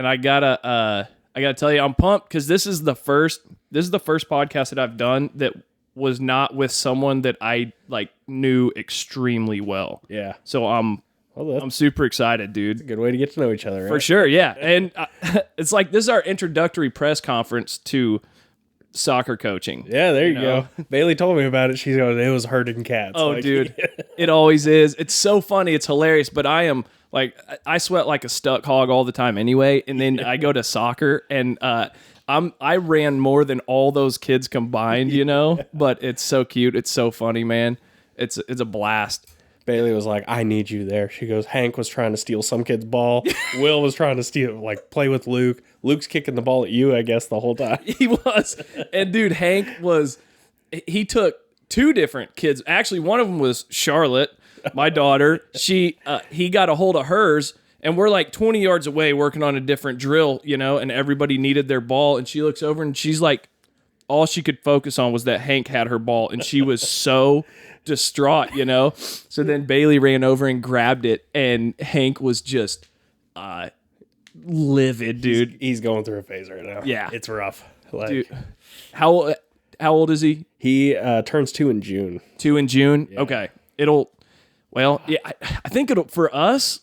and I gotta tell you, I'm pumped because this is the first podcast that I've done that was not with someone that I like knew extremely well. Yeah. So I'm super excited, dude. It's a good way to get to know each other, right? For sure, yeah. And it's like this is our introductory press conference to soccer coaching. Yeah, there you go. Bailey told me about it. She's going, it was herding cats. Oh, like, dude, it always is. It's so funny. It's hilarious. But I am like, I sweat like a stuck hog all the time anyway. And then I go to soccer and I ran more than all those kids combined, you know. But it's so cute. It's so funny, man. It's a blast. Bailey was like, I need you there. She goes, Hank was trying to steal some kid's ball. Will was trying to play with Luke. Luke's kicking the ball at you, I guess, the whole time. He was. And dude, he took two different kids. Actually, one of them was Charlotte, my daughter. He got a hold of hers, and we're like 20 yards away working on a different drill, you know, and everybody needed their ball. And she looks over and she's like, all she could focus on was that Hank had her ball. And she was so distraught, you know. So then Bailey ran over and grabbed it, and Hank was just livid, dude. He's going through a phase right now. Yeah, it's rough. Like, dude, how old is he? He turns 2 in June. 2 in June. Yeah. Okay, I think it'll for us.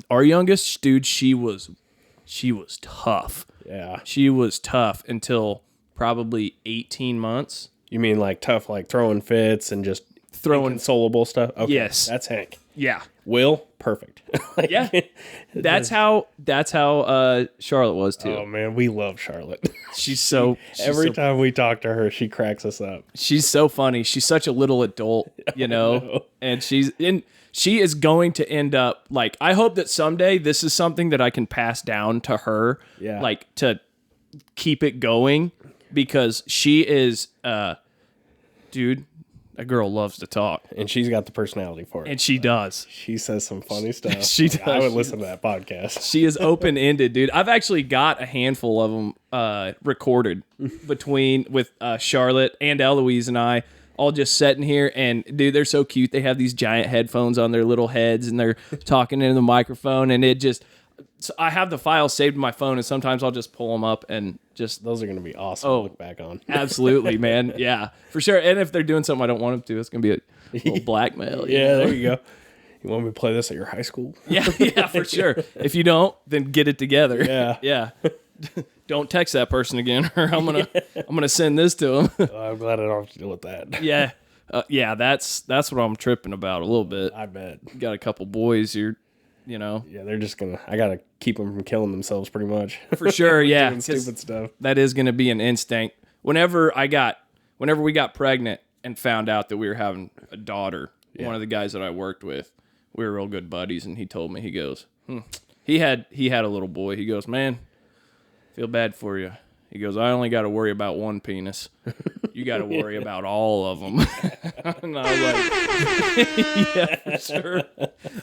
Our youngest dude, she was tough. Yeah, she was tough until probably 18 months. You mean like tough, like throwing fits and just throwing inconsolable stuff? Okay, yes, that's Hank. Yeah, Will, perfect. Yeah, that's how Charlotte was too. Oh man, we love Charlotte. Every time we talk to her, she cracks us up. She's so funny. She's such a little adult, you know, and she is going to end up like. I hope that someday this is something that I can pass down to her. Yeah, like to keep it going. Because she is, dude, that girl loves to talk. And she's got the personality for it. And she does. She says some funny stuff. She does. I would listen to that podcast. She is open-ended, dude. I've actually got a handful of them recorded with Charlotte and Eloise and I all just sitting here. And, dude, they're so cute. They have these giant headphones on their little heads, and they're talking into the microphone. And it just... So I have the files saved in my phone, and sometimes I'll just pull them up and just... Those are going to be awesome to look back on. Absolutely, man. Yeah, for sure. And if they're doing something I don't want them to, it's going to be a little blackmail. Yeah, there you go. You want me to play this at your high school? Yeah, for sure. If you don't, then get it together. Yeah. Don't text that person again, or I'm gonna send this to them. I'm glad I don't have to deal with that. Yeah. That's what I'm tripping about a little bit. I bet. You got a couple boys here. You know, yeah, they're just I gotta keep them from killing themselves, pretty much. For sure, yeah, doing stupid stuff. That is gonna be an instinct. Whenever we got pregnant and found out that we were having a daughter, one of the guys that I worked with, we were real good buddies, and he told me, he goes, he had a little boy. He goes, man, feel bad for you. He goes, I only got to worry about one penis. You got to worry about all of them. And I was like, yeah, for sure.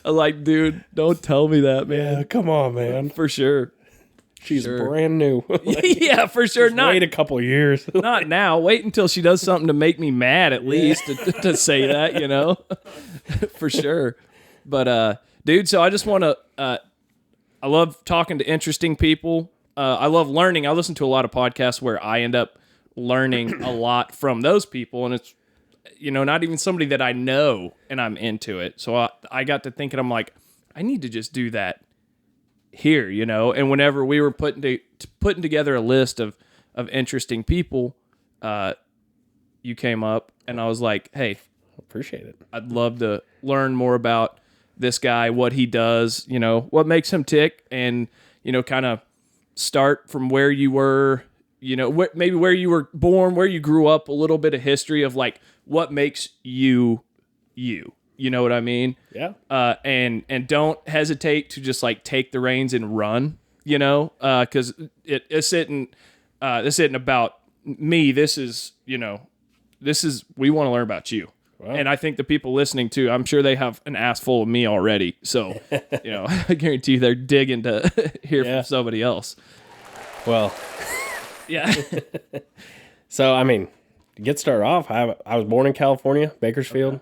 I'm like, dude, don't tell me that, man. Yeah, come on, man. For sure. She's brand new. Yeah, for sure. Wait a couple years. Not now. Wait until she does something to make me mad, at least, to say that, you know? For sure. But, dude, so I just want to, I love talking to interesting people. I love learning. I listen to a lot of podcasts where I end up learning a lot from those people, and it's, you know, not even somebody that I know, and I'm into it. So I got to thinking, I'm like, I need to just do that here, you know. And whenever we were putting together a list of interesting people, you came up, and I was like, hey, appreciate it. I'd love to learn more about this guy, what he does, you know, what makes him tick, and, you know, kind of start from where you were, you know, maybe where you were born, where you grew up, a little bit of history of like what makes you, you know what I mean? Yeah. And don't hesitate to just like take the reins and run, you know, because this isn't about me. This is, you know, we want to learn about you. Wow. And I think the people listening too, I'm sure they have an ass full of me already. So, you know, I guarantee you they're digging to hear from somebody else. Well, yeah. So, I mean, to get started off, I was born in California, Bakersfield.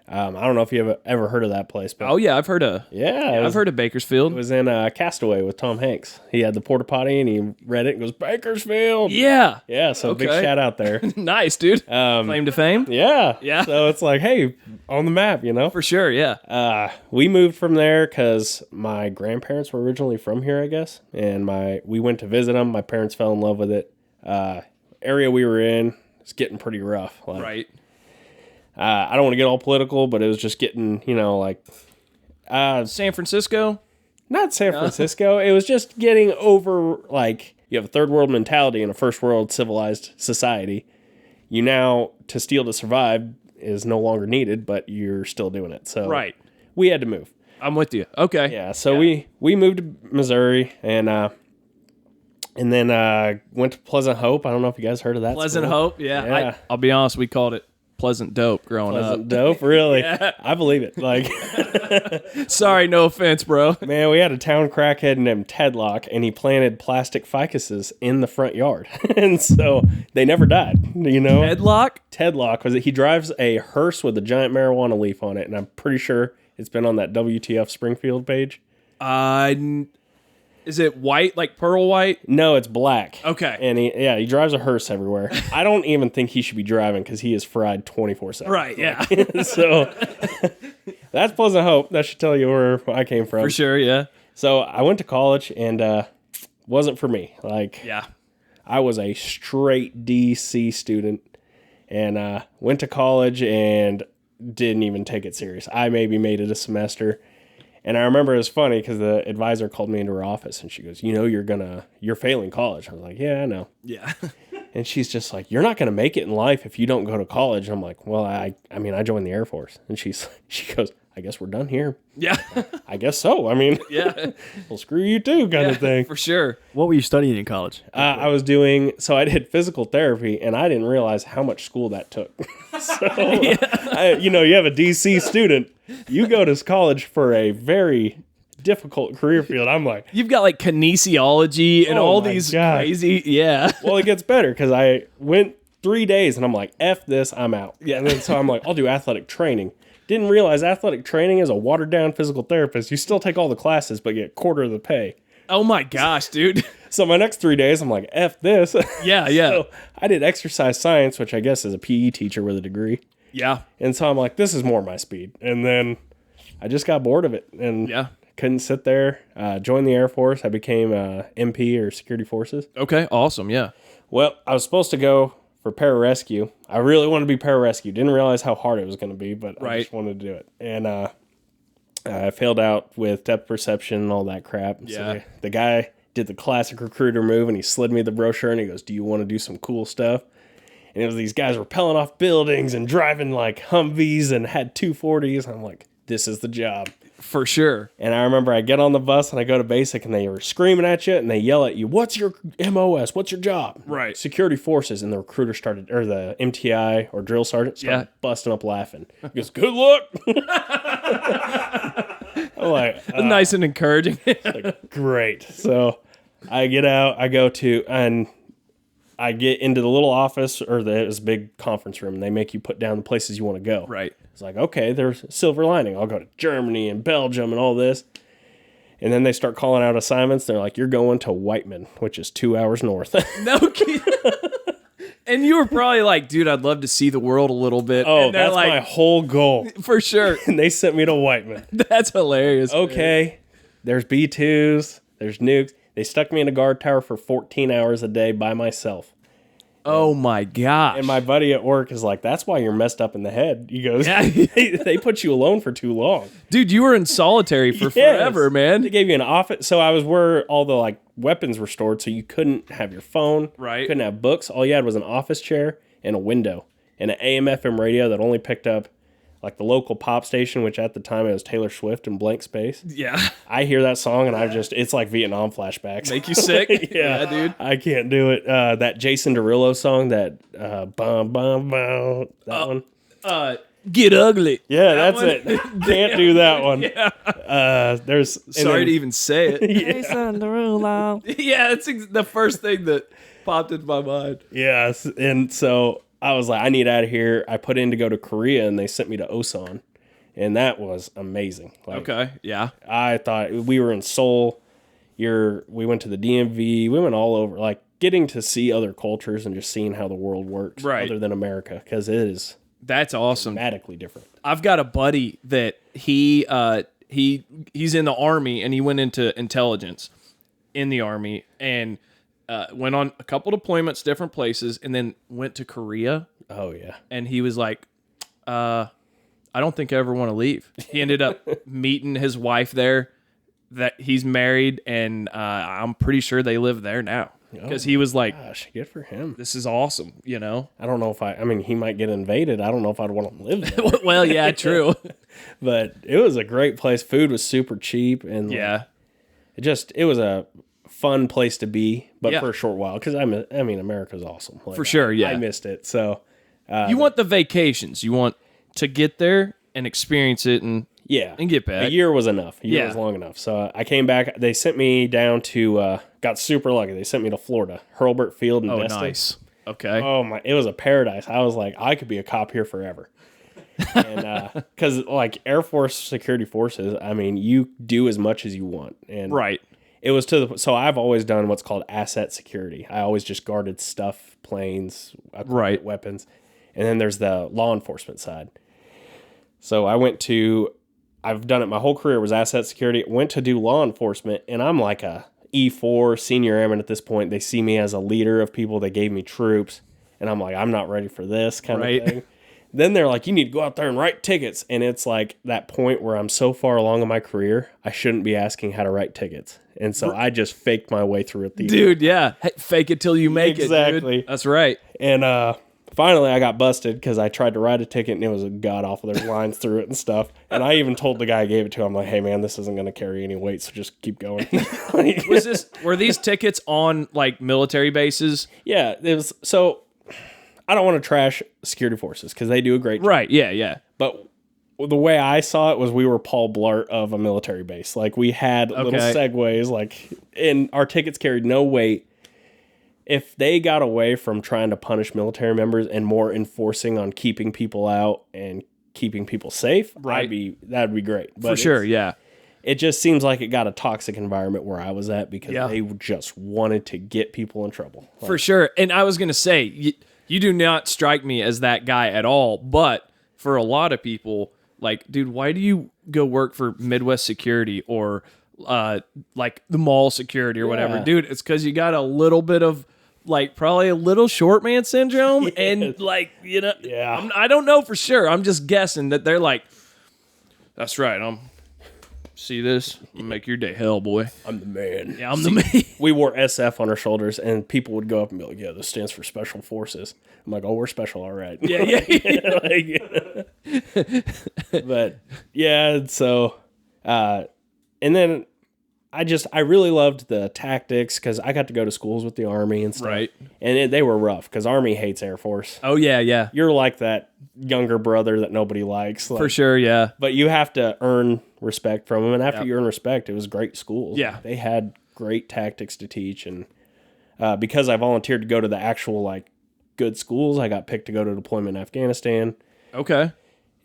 I don't know if you ever heard of that place, but Oh yeah, I've heard of. yeah, I've heard of Bakersfield. It was in Castaway with Tom Hanks. He had the porta potty and he read it and goes, Bakersfield. Yeah. Yeah, so big Okay. shout out there. Nice, dude. Claim to fame. Yeah. Yeah. So it's like, hey, on the map, you know? For sure. Yeah. We moved from there because my grandparents were originally from here, I guess. And we went to visit them. My parents fell in love with it. Area we were in is getting pretty rough. Like, Right. I don't want to get all political, but it was just getting, like, San Francisco. not San Francisco. It was just getting over, like, you have a third world mentality in a first world civilized society. You now, to steal to survive is no longer needed, but you're still doing it. So Right. we had to move. I'm with you. Okay. Yeah, so we moved to Missouri and then went to Pleasant Hope. I don't know if you guys heard of that. Pleasant school. Hope. Yeah. Yeah. I'll be honest. We called it Pleasant Dope growing Pleasant Dope, really? Yeah. I believe it. Like, up. Sorry, no offense, bro. man, we had a town crackhead named Tedlock, and he planted plastic ficuses in the front yard, and so they never died. Headlock. Tedlock he drives a hearse with a giant marijuana leaf on it, and I'm pretty sure it's been on that WTF Springfield page. Is it white, like pearl white? No, it's black. Okay. And he drives a hearse everywhere. I don't even think he should be driving because he is fried 24/7. Right. Yeah. So that's Pleasant Hope. That should tell you where I came from. For sure. Yeah. So I went to college and wasn't for me. Like, Yeah. I was a straight DC student and went to college and didn't even take it serious. I maybe made it a semester. And I remember it was funny because the advisor called me into her office and she goes, you're failing college. I was like, yeah, I know. Yeah. And she's just like, you're not going to make it in life if you don't go to college. And I'm like, well, I joined the Air Force. And she goes, I guess we're done here. Yeah. I guess so. I mean, Yeah. well, screw you too kind of thing. For sure. What were you studying in college? I did physical therapy and I didn't realize how much school that took. So, you have a DC student, you go to college for a very difficult career field. I'm like, You've got like kinesiology and Oh all my these God. crazy. Yeah. well, it gets better because I went 3 days and I'm like, F this, I'm out. Yeah. And then so I'm like, I'll do athletic training. Didn't realize athletic training is a watered down physical therapist. You still take all the classes, but get quarter of the pay. Oh my gosh, dude. So my next 3 days, I'm like, F this. Yeah. Yeah. So I did exercise science, which I guess is a PE teacher with a degree. Yeah. And so I'm like, this is more my speed. And then I just got bored of it and Yeah. couldn't sit there. Joined the Air Force. I became MP or Security Forces. Okay. Awesome. Yeah. Well, I was supposed to go for pararescue. I really wanted to be pararescue. Didn't realize how hard it was going to be, but I just wanted to do it. And I failed out with depth perception and all that crap. Yeah. So the guy did the classic recruiter move and he slid me the brochure and he goes, do you want to do some cool stuff? And it was these guys rappelling off buildings and driving like Humvees and had 240s. I'm like, this is the job. For sure. And I remember I get on the bus and I go to basic and they were screaming at you and they yell at you, what's your MOS? What's your job? Right. Security Forces. And the recruiter started, or the MTI or drill sergeant started busting up laughing. He goes, good luck. I'm like, Nice and encouraging. like, great. So I get out, I go to, and I get into the little office or this big conference room and they make you put down the places you want to go. Right. It's like, okay, there's a silver lining. I'll go to Germany and Belgium and all this. And then they start calling out assignments. They're like, you're going to Whiteman, which is 2 hours north. No kidding. And you were probably like, dude, I'd love to see the world a little bit. Oh, and they're that's like, my whole goal. for sure. And they sent me to Whiteman. That's hilarious. Okay, there's B-2s, there's nukes. They stuck me in a guard tower for 14 hours a day by myself. Oh my gosh. And my buddy at work is like, that's why you're messed up in the head. He goes, Yeah. they put you alone for too long. Dude, you were in solitary for Yes. forever, They man. gave you an office. So I was where all the like weapons were stored. So you couldn't have your phone. Right. Couldn't have books. All you had was an office chair and a window and an AM/FM radio that only picked up like the local pop station, which at the time it was Taylor Swift and Blank Space. Yeah. I hear that song and it's like Vietnam flashbacks. Make you sick? Yeah, dude. I can't do it. That Jason Derulo song, that bum bum bum, that one. Get ugly. Yeah, that's one? it. Can't do that one. Yeah. There's Sorry to even say it. Jason Derulo. Yeah, that's the first thing that popped into my mind. Yes, and so I was like, I need out of here. I put in to go to Korea, and they sent me to Osan. and that was amazing. Like, Okay. Yeah. I thought we were in Seoul. We went to the DMV. We went all over, like getting to see other cultures and just seeing how the world works, Right. other than America, because it is That's awesome. dramatically different. I've got a buddy that he's in the Army, and he went into intelligence in the Army, and went on a couple deployments, different places, and then went to Korea. Oh yeah, And he was like, I don't think I ever want to leave. He ended up meeting his wife there, that he's married, and I'm pretty sure they live there now. Because he was like, gosh, good for him. this is awesome, you know? I don't know if I mean, he might get invaded. I don't know if I'd want to live there. Well, yeah, true. But it was a great place. Food was super cheap, and Yeah. it was a fun place to be, but Yeah. for a short while. Because I mean, America's awesome. Like, For sure, yeah. I missed it. So You want the vacations. You want to get there and experience it and yeah, get back. A year was enough. A year Yeah. was long enough. So I came back. They sent me down to. Got super lucky. They sent me to Florida, Hurlburt Field in Oh, Destin. nice. Okay. Oh my! It was a paradise. I was like, I could be a cop here forever. And because like Air Force security forces, I mean, you do as much as you want, and Right. it was so I've always done what's called asset security. I always just guarded stuff, planes, equipment, Right. weapons, and then there's the law enforcement side. So I've done it my whole career was asset security. Went to do law enforcement, and I'm like a E4 senior airman at this point. They see me as a leader of people. They gave me troops, and I'm like, I'm not ready for this kind Right. of thing. Then they're like, you need to go out there and write tickets. And it's like that point where I'm so far along in my career, I shouldn't be asking how to write tickets. And so I just faked my way through it. Dude, yeah. Hey, fake it till you make it. Exactly. Dude. That's right. And finally I got busted because I tried to write a ticket and it was a god awful. There's lines through it and stuff. And I even told the guy I gave it to, I'm like, hey man, this isn't going to carry any weight, so just keep going. Were these tickets on like military bases? Yeah, it was. So I don't want to trash security forces because they do a great job. Right. Yeah. Yeah. But the way I saw it was we were Paul Blart of a military base. Like we had little segues, like, and our tickets carried no weight. If they got away from trying to punish military members and more enforcing on keeping people out and keeping people safe, Right. that'd be great. But For sure. Yeah. it just seems like it got a toxic environment where I was at because Yeah. they just wanted to get people in trouble. Like, For sure. And I was going to say, you do not strike me as that guy at all. But for a lot of people, like, dude, why do you go work for Midwest Security or like the mall security or whatever? Yeah. Dude, it's because you got a little bit of like probably a little short man syndrome. And like, you know, Yeah. I don't know for sure. I'm just guessing that they're like, that's right. See this? I'll make your day hell, boy. I'm the man. Yeah, I'm the man. We wore SF on our shoulders, and people would go up and be like, yeah, this stands for Special Forces. I'm like, oh, we're special, all right. Yeah, yeah. But, yeah, so, and then I really loved the tactics because I got to go to schools with the Army and stuff. Right. And they were rough because Army hates Air Force. Oh, yeah, yeah. You're like that younger brother that nobody likes. Like, For sure, yeah. But you have to earn respect from them. And after you earn respect, it was great schools. Yeah. They had great tactics to teach. And because I volunteered to go to the actual, like, good schools, I got picked to go to deployment in Afghanistan. Okay.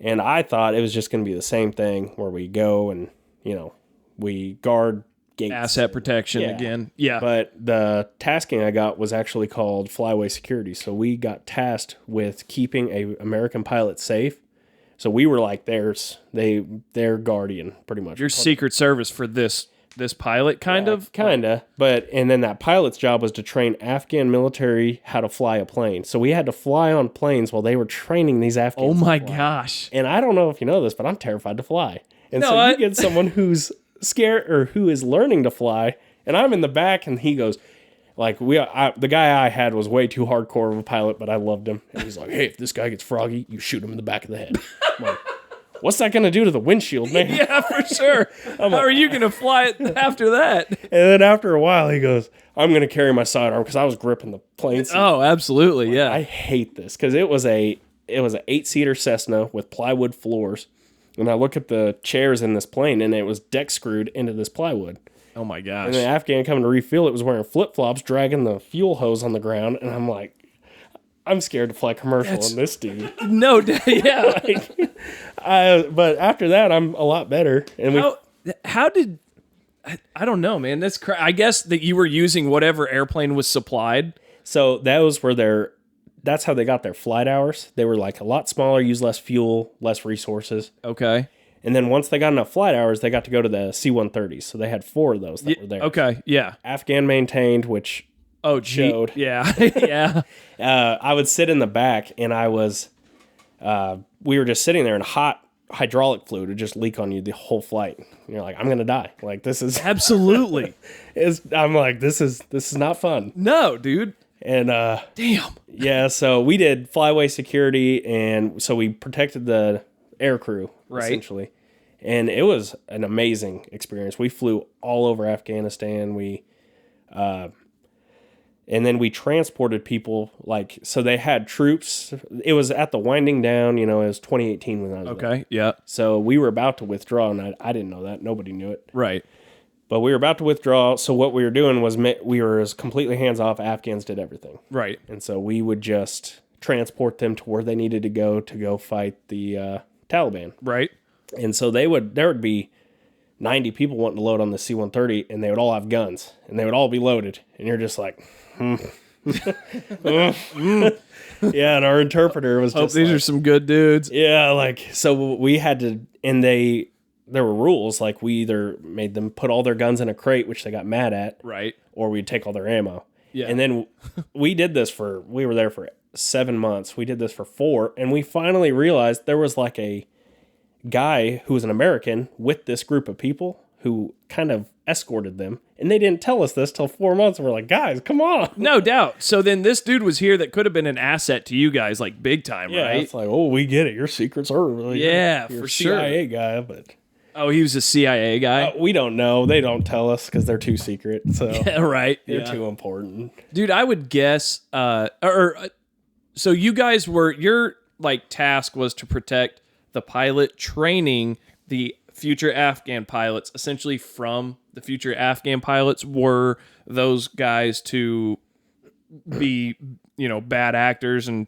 And I thought it was just going to be the same thing where we go and, you know, we guard gates. Asset protection Yeah. again. Yeah. But the tasking I got was actually called flyway security. So we got tasked with keeping a American pilot safe. So we were like their guardian, pretty much. Your Secret Service for this pilot, kind of? But and then that pilot's job was to train Afghan military how to fly a plane. So we had to fly on planes while they were training these Afghans. Oh my to fly. gosh. And I don't know if you know this, but I'm terrified to fly. And No, so you get someone who's scared or who is learning to fly, and I'm in the back, and he goes, like, the guy I had was way too hardcore of a pilot, but I loved him. And he's like, hey, if this guy gets froggy, you shoot him in the back of the head. I'm like, what's that going to do to the windshield, man? Yeah, for sure. How are you going to fly it after that? And then after a while, he goes, I'm going to carry my sidearm because I was gripping the plane seat. Oh, absolutely. Yeah. I hate this because it was an 8-seater Cessna with plywood floors. And I look at the chairs in this plane, and it was deck screwed into this plywood. Oh my gosh. And the Afghan coming to refuel it was wearing flip-flops, dragging the fuel hose on the ground. And I'm like, I'm scared to fly commercial on this dude. No, yeah. But after that, I'm a lot better. And How did I don't know, man. That's I guess that you were using whatever airplane was supplied. so those were that's how they got their flight hours. They were like a lot smaller, use less fuel, less resources. Okay. And then once they got enough flight hours, they got to go to the C-130s. So they had 4 of those that were there. Okay. Yeah. Afghan maintained, which showed. Yeah. Yeah. I would sit in the back, and we were just sitting there, and hot hydraulic fluid would just leak on you the whole flight. And you're like, I'm gonna die. Like, this is Absolutely. I'm like, this is not fun. No, dude. And Damn. yeah, so we did flyway security, and so we protected the air crew essentially, and it was an amazing experience. We flew all over Afghanistan. And then we transported people, like, so they had troops. It was at the winding down, it was 2018 when I was there. Okay. Yeah. So we were about to withdraw, and I didn't know that. Nobody knew it. Right. But we were about to withdraw, so what we were doing was we were as completely hands-off. Afghans did everything. Right. And so we would just transport them to where they needed to go fight the Taliban. Right. And so there would be 90 people wanting to load on the C-130, and they would all have guns, and they would all be loaded. And you're just like, Yeah, and our interpreter was Hope just these are some good dudes. yeah, like, so we had to, and there were rules, like we either made them put all their guns in a crate, which they got mad at, Right. or we'd take all their ammo. Yeah. And then we were there for 7 months. We did this for 4, and we finally realized there was like a guy who was an American with this group of people who kind of escorted them, and they didn't tell us this till 4 months, and we're like, guys, come on. No doubt. So then this dude was here that could have been an asset to you guys, like big time, Yeah, right? it's like, oh, we get it. Your secrets are really Yeah, you're for a sure. CIA guy, but Oh, he was a CIA guy? we don't know. They don't tell us because they're too secret, so Right. they're Yeah. too important. Dude, I would guess, so you guys your like task was to protect the pilot, training the future Afghan pilots, essentially from the future Afghan pilots. Were those guys to be, bad actors and,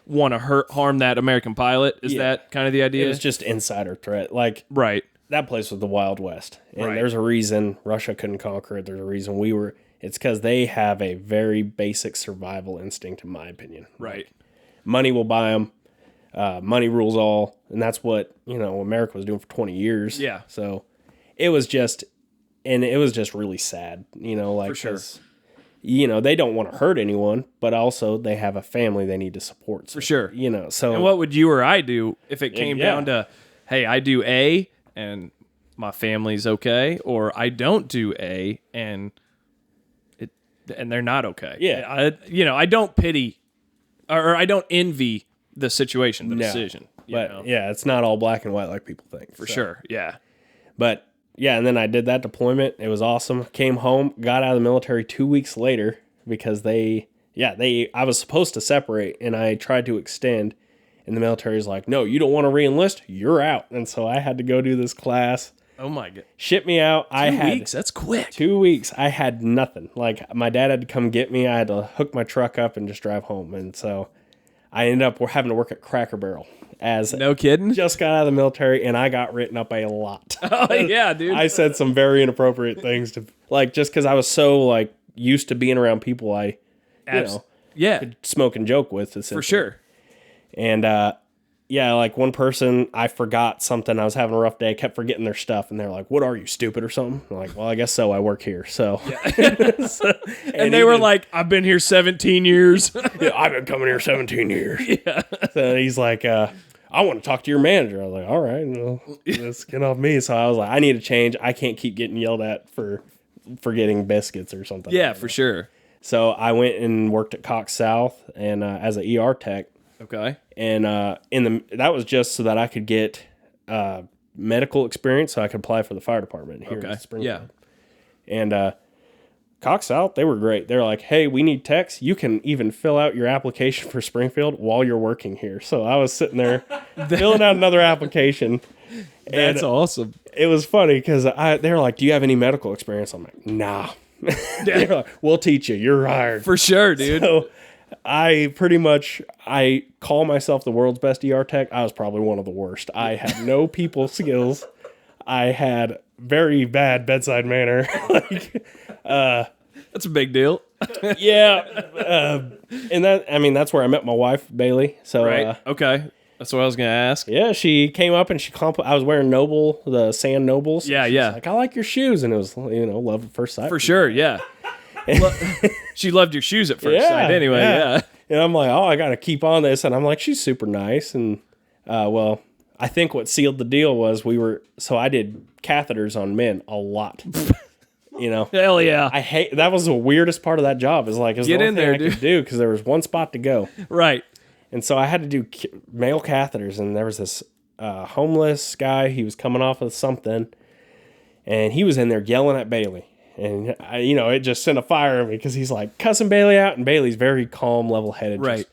want to harm that American pilot? Is that kind of the idea? It was just insider threat. Like, Right. that place was the Wild West. And Right. there's a reason Russia couldn't conquer it. There's a reason it's because they have a very basic survival instinct, in my opinion. Right. Money will buy them. Money rules all. And that's what, America was doing for 20 years. Yeah. So it was just really sad, like, For sure. 'cause, they don't want to hurt anyone, but also they have a family they need to support. So, For sure. So. And what would you or I do if it came Yeah. down to, hey, I do A and my family's okay, or I don't do A and they're not okay? Yeah. I don't pity or I don't envy the situation, the No. decision. But yeah, it's not all black and white like people think. For sure. Yeah. But yeah, and then I did that deployment. It was awesome. Came home, got out of the military 2 weeks later because I was supposed to separate, and I tried to extend, and the military's like, no, you don't want to re-enlist, you're out. And so I had to go do this class. Oh my God. Ship me out. 2 weeks? That's quick. 2 weeks. I had nothing. Like, my dad had to come get me. I had to hook my truck up and just drive home. And so I ended up having to work at Cracker Barrel. No kidding? Just got out of the military, and I got written up a lot. Oh, yeah, dude. I said some very inappropriate things to, like, just because I was so, like, used to being around people I, yeah, could smoke and joke with. for sure. And, yeah, like, one person, I forgot something. I was having a rough day. I kept forgetting their stuff, and they're like, what are you, stupid or something? I'm like, well, I guess so. I work here, so. Yeah. And they were like, I've been here 17 years. Yeah, I've been coming here 17 years. Yeah. So he's like, I want to talk to your manager. I was like, all right, well, let's get off me. So I was like, I need a change. I can't keep getting yelled at for forgetting biscuits or something. Yeah, for sure. So I went and worked at Cox South and as an ER tech. Okay. And that was just so that I could get medical experience, so I could apply for the fire department here in Springfield. Yeah. And Cox South, they were great. They're like, hey, we need techs. You can even fill out your application for Springfield while you're working here. So I was sitting there filling out another application. That's awesome. It was funny because they were like, do you have any medical experience? I'm like, nah. They're like, we'll teach you. You're hired. For sure, dude. So I call myself the world's best ER tech. I was probably one of the worst. I had no people skills. I had very bad bedside manner. That's a big deal. Yeah. And that's where I met my wife, Bailey. So, Right. Okay. That's what I was going to ask. yeah, she came up and I was wearing the Sand Nobles. Yeah, She's yeah. like, I like your shoes. And it was, love at first sight. For sure, yeah. She loved your shoes at first sight anyway, yeah. And I'm like, oh, I got to keep on this. And I'm like, she's super nice. And, I think what sealed the deal was I did catheters on men a lot. Hell yeah. That was the weirdest part of that job is like, it's Get the in only thing there, I dude. could do because there was one spot to go. Right. And so I had to do male catheters, and there was this homeless guy. He was coming off of something, and he was in there yelling at Bailey. And, it just sent a fire in me because he's like cussing Bailey out, and Bailey's very calm, level-headed. Right.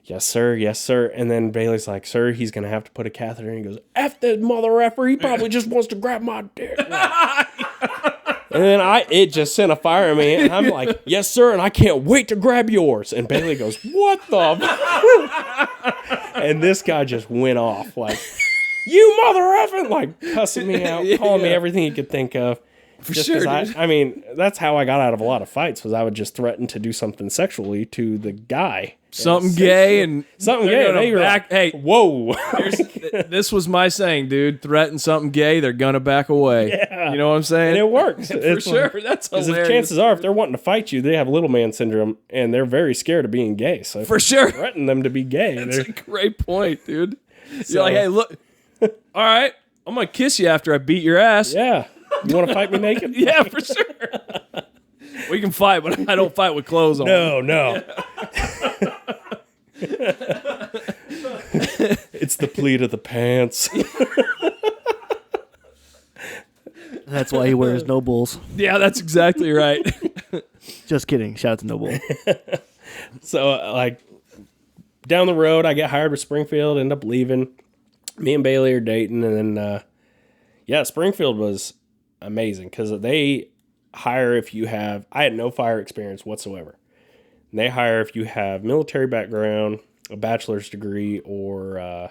Yes, sir. Yes, sir. And then Bailey's like, sir, he's going to have to put a catheter in. He goes, F this mother effer. He probably just wants to grab my dick. And then it just sent a fire in me. And I'm like, yes, sir. And I can't wait to grab yours. And Bailey goes, what the? And this guy just went off like, you mother effing, like cussing me out, calling me everything he could think of. For Just sure, dude. That's how I got out of a lot of fights was I would just threaten to do something sexually to the guy. Something gay and Something they're gay. gonna They were back, like, hey, whoa. this was my saying, dude. Threaten something gay, they're gonna back away. Yeah. You know what I'm saying? And it works. For sure. That's Because hilarious. chances are, if they're wanting to fight you, they have little man syndrome, and they're very scared of being gay. So if For sure. you threaten them to be gay. That's they're- a great point, dude. You're like, hey, look. All right, I'm gonna kiss you after I beat your ass. Yeah. You want to fight me naked? Yeah, for sure. We can fight, but I don't fight with clothes on. No. It's the pleat of the pants. That's why he wears no bulls. Yeah, that's exactly right. Just kidding. Shout out to No Bull. So, down the road, I get hired with Springfield, end up leaving. Me and Bailey are dating, and then, Springfield was amazing because they hire if you have, I had no fire experience whatsoever. And they hire if you have military background, a bachelor's degree, or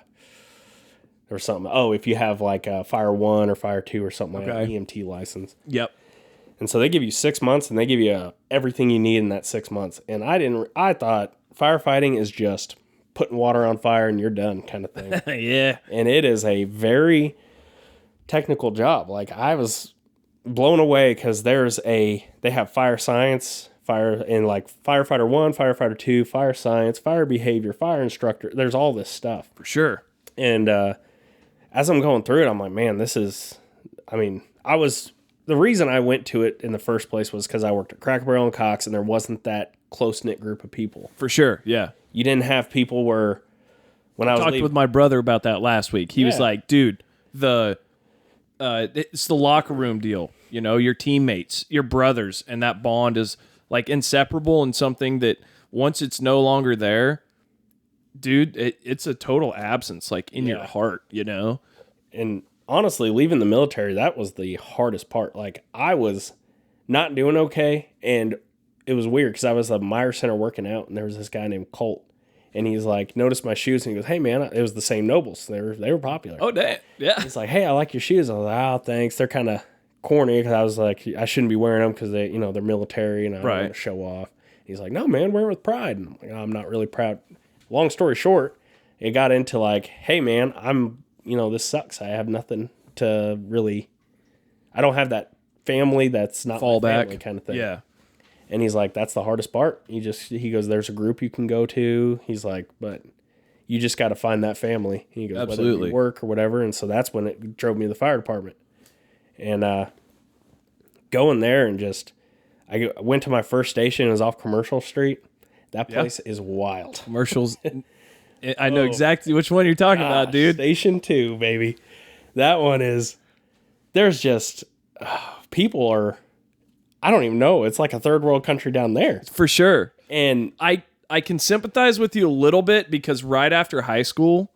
something. Oh, if you have like a Fire 1 or Fire 2 or something like that, EMT license. Yep. And so they give you 6 months, and they give you everything you need in that 6 months. And I thought firefighting is just putting water on fire and you're done kind of thing. Yeah. And it is a very technical job. Like, I was blown away because they have fire science, Firefighter 1, Firefighter 2, fire science, fire behavior, fire instructor. There's all this stuff. For sure. And as I'm going through it, I'm like, man, the reason I went to it in the first place was because I worked at Cracker Barrel and Cox, and there wasn't that close-knit group of people. For sure, yeah. You didn't have people where, when I was Talked with my brother about that last week. He was like, dude, it's the locker room deal. You know, your teammates, your brothers, and that bond is like inseparable and something that once it's no longer there, dude, it's a total absence, like in your heart, you know? And honestly, leaving the military, that was the hardest part. Like, I was not doing okay, and it was weird because I was at Meyer Center working out, and there was this guy named Colt, and he's like, noticed my shoes, and he goes, hey, man, it was the same Nobles. They were popular. Oh, damn. Yeah. He's like, hey, I like your shoes. I was like, oh, thanks. They're kind of corny because I was like, I shouldn't be wearing them because they're military, and I don't want to show off. He's like, no, man, wear it with pride. And I'm like, oh, I'm not really proud. Long story short, it got into like, hey, man, this sucks. I have nothing to really, I don't have that family that's not fall my back family kind of thing. Yeah. And he's like, that's the hardest part. He goes, there's a group you can go to. He's like, but you just got to find that family. And he goes, absolutely, whether you work or whatever. And so that's when it drove me to the fire department. And going there and I went to my first station. It was off Commercial Street. That place is wild. Commercials. I know exactly which one you're talking about, dude. Station 2, baby. That one is, there's just, people are, I don't even know. It's like a third world country down there. For sure. And I can sympathize with you a little bit because right after high school,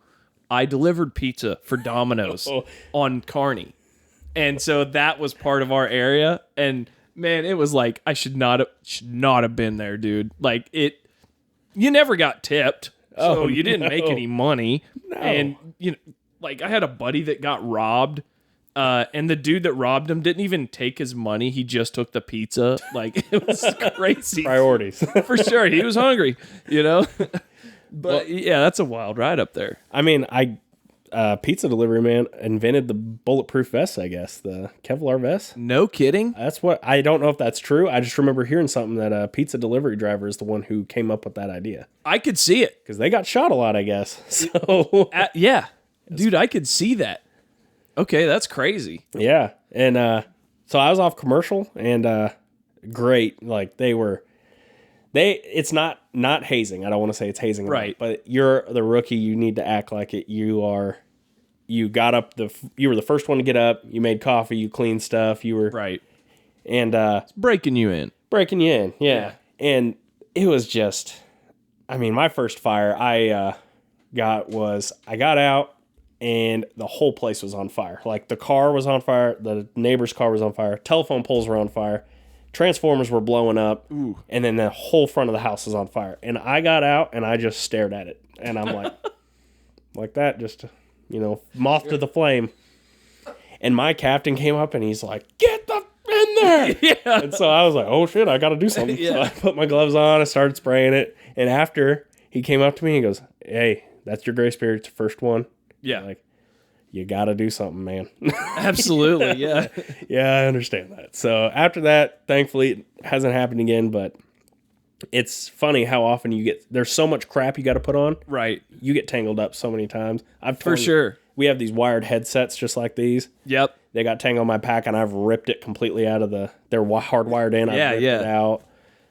I delivered pizza for Domino's on Kearney. And so that was part of our area. And man, it was like, I should not have been there, dude. Like you never got tipped, so Oh, you didn't make no. any money. No. And like I had a buddy that got robbed, and the dude that robbed him didn't even take his money. He just took the pizza. Like it was crazy. Priorities. For sure. He was hungry, But yeah, that's a wild ride up there. I mean, pizza delivery man invented the bulletproof vest, I guess, the Kevlar vest. No kidding. That's what, I don't know if that's true. I just remember hearing something that a pizza delivery driver is the one who came up with that idea. I could see it. Because they got shot a lot, I guess. So, Yeah. Dude, I could see that. Okay, that's crazy. yeah. And so I was off commercial and great. Like it's not hazing. I don't want to say it's hazing. Right. But you're the rookie. You need to act like it. You were the first one to get up. You made coffee. You cleaned stuff. You were Right. And Breaking you in. breaking you in. Yeah. And it was just, I mean, my first fire I got out and the whole place was on fire. Like the car was on fire. The neighbor's car was on fire. Telephone poles were on fire. Transformers were blowing up. Ooh. And then the whole front of the house was on fire. And I got out and I just stared at it. And I'm like, like that, just, moth to the flame. And my captain came up and he's like, get the in there. Yeah. And so I was like, oh shit, I got to do something. Yeah. So I put my gloves on. I started spraying it. And after he came up to me, he goes, hey, that's your Gray Spirit's first one. Yeah. Like, you got to do something, man. Absolutely. Yeah. Yeah, I understand that. So after that, thankfully, it hasn't happened again, but it's funny how often there's so much crap you got to put on. Right. You get tangled up so many times. For sure. We have these wired headsets just like these. Yep. They got tangled in my pack, and I've ripped it completely out of they're hardwired in. I've ripped it out.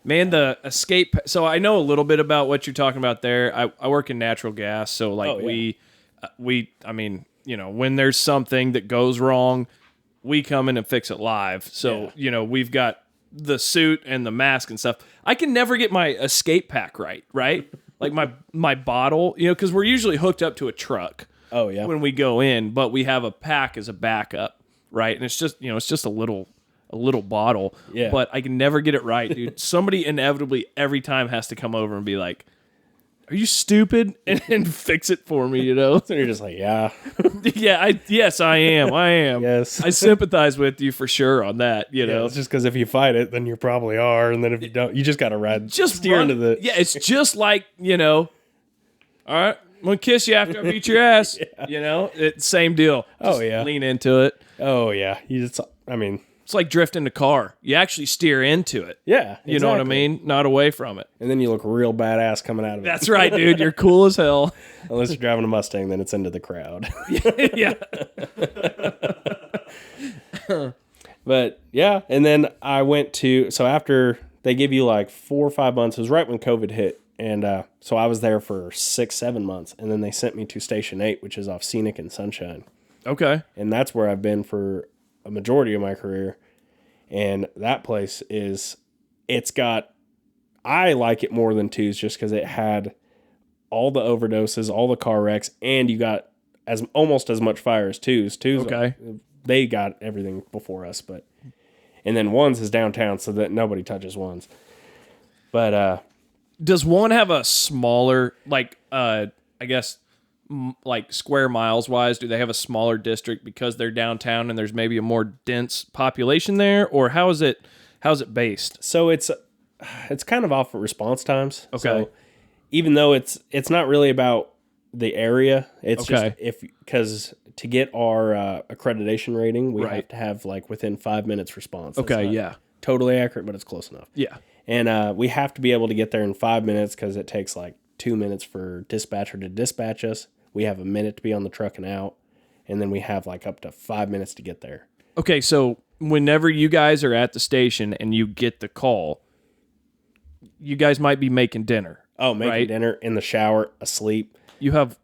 Man, the escape. So I know a little bit about what you're talking about there. I work in natural gas, so like I mean, when there's something that goes wrong, we come in and fix it live. So we've got the suit and the mask and stuff. I can never get my escape pack right? Like my bottle, because we're usually hooked up to a truck. Oh yeah. When we go in, but we have a pack as a backup, right? And it's just it's just a little bottle. Yeah. But I can never get it right, dude. Somebody inevitably every time has to come over and be like, "Are you stupid?" and fix it for me, So you're just like, yeah. Yeah, yes, I am. I am. Yes. I sympathize with you for sure on that. Yeah, it's just because if you fight it, then you probably are, and then if you don't, you just got to steer into the. Yeah, it's just like all right. I'm going to kiss you after I beat your ass. It's same deal. Just lean into it. Oh, yeah. It's like drifting the car. You actually steer into it. Yeah. You know what I mean? Not away from it. And then you look real badass coming out of it. That's right, dude. You're cool as hell. Unless you're driving a Mustang, then it's into the crowd. Yeah. But, yeah. And then I went so after they give you like 4 or 5 months, it was right when COVID hit. And so I was there for 6-7 months, and then they sent me to Station 8, which is off Scenic and Sunshine. Okay. And that's where I've been for a majority of my career. And that place I like it more than Twos just because it had all the overdoses, all the car wrecks, and you got almost as much fire as Twos. Twos, okay. They got everything before us, and then Ones is downtown, so that nobody touches Ones. But, does one have a smaller, I guess, like square miles wise, do they have a smaller district because they're downtown and there's maybe a more dense population there, or how's it based? So it's kind of off of response times. Okay. So even though it's not really about the area, it's just because to get our accreditation rating, we have to have like within 5 minutes response. That's not totally accurate, but it's close enough. Yeah. And we have to be able to get there in 5 minutes because it takes like 2 minutes for dispatcher to dispatch us. We have a minute to be on the truck and out. And then we have like up to 5 minutes to get there. Okay, so whenever you guys are at the station and you get the call, you guys might be making dinner. Oh, making dinner, in the shower, asleep. You have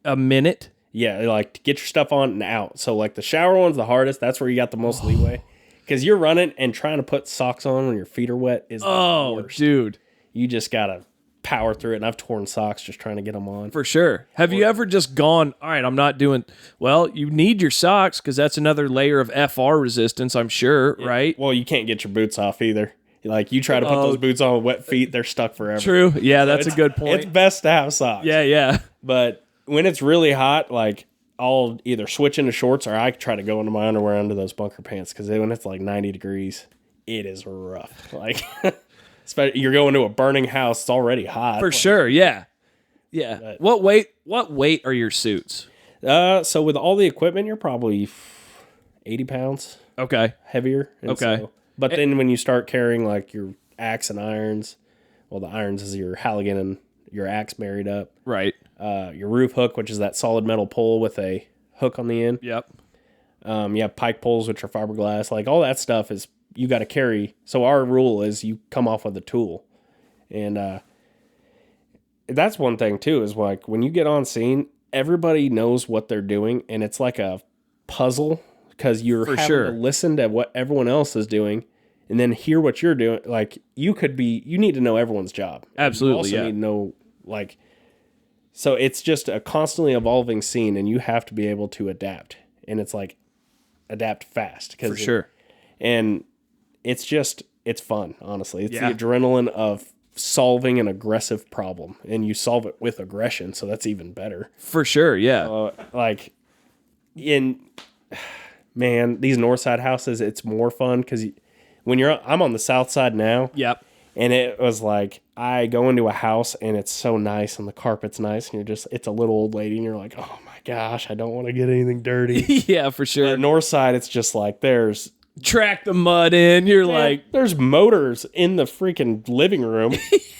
a minute? Yeah, like to get your stuff on and out. So like the shower one's the hardest. That's where you got the most leeway. Because you're running and trying to put socks on when your feet are wet is the worst. Dude. You just got to power through it. And I've torn socks just trying to get them on. For sure. Have you ever just gone, all right, I'm not doing... Well, you need your socks because that's another layer of FR resistance, I'm sure, right? Well, you can't get your boots off either. Like you try to put those boots on with wet feet, they're stuck forever. True. Yeah, that's a good point. It's best to have socks. Yeah. But when it's really hot, like I'll either switch into shorts or I try to go into my underwear under those bunker pants because when it's like 90 degrees, it is rough. Like you're going to a burning house, it's already hot. For sure. Yeah. Yeah. What weight are your suits? So with all the equipment, you're probably 80 pounds Okay. heavier. And Okay. But then when you start carrying like your axe and irons, well, the irons is your Halligan and your axe married up. Right. Your roof hook, which is that solid metal pole with a hook on the end. Yep. You have pike poles, which are fiberglass. Like all that stuff is you got to carry. So our rule is you come off with a tool, and that's one thing too. Is like when you get on scene, everybody knows what they're doing, and it's like a puzzle because you're having to listen to what everyone else is doing, and then hear what you're doing. Like you need to know everyone's job. Absolutely. You also need to know like. So it's just a constantly evolving scene, and you have to be able to adapt. And it's like adapt fast. For sure. And it's fun, honestly. It's the adrenaline of solving an aggressive problem, and you solve it with aggression, so that's even better. For sure, yeah. Man, these north side houses, it's more fun because I'm on the south side now. Yep. And it was like, I go into a house and it's so nice and the carpet's nice and it's a little old lady and you're like, oh my gosh, I don't want to get anything dirty. Yeah, for sure. The north side, it's just like track the mud in. Like, there's motors in the freaking living room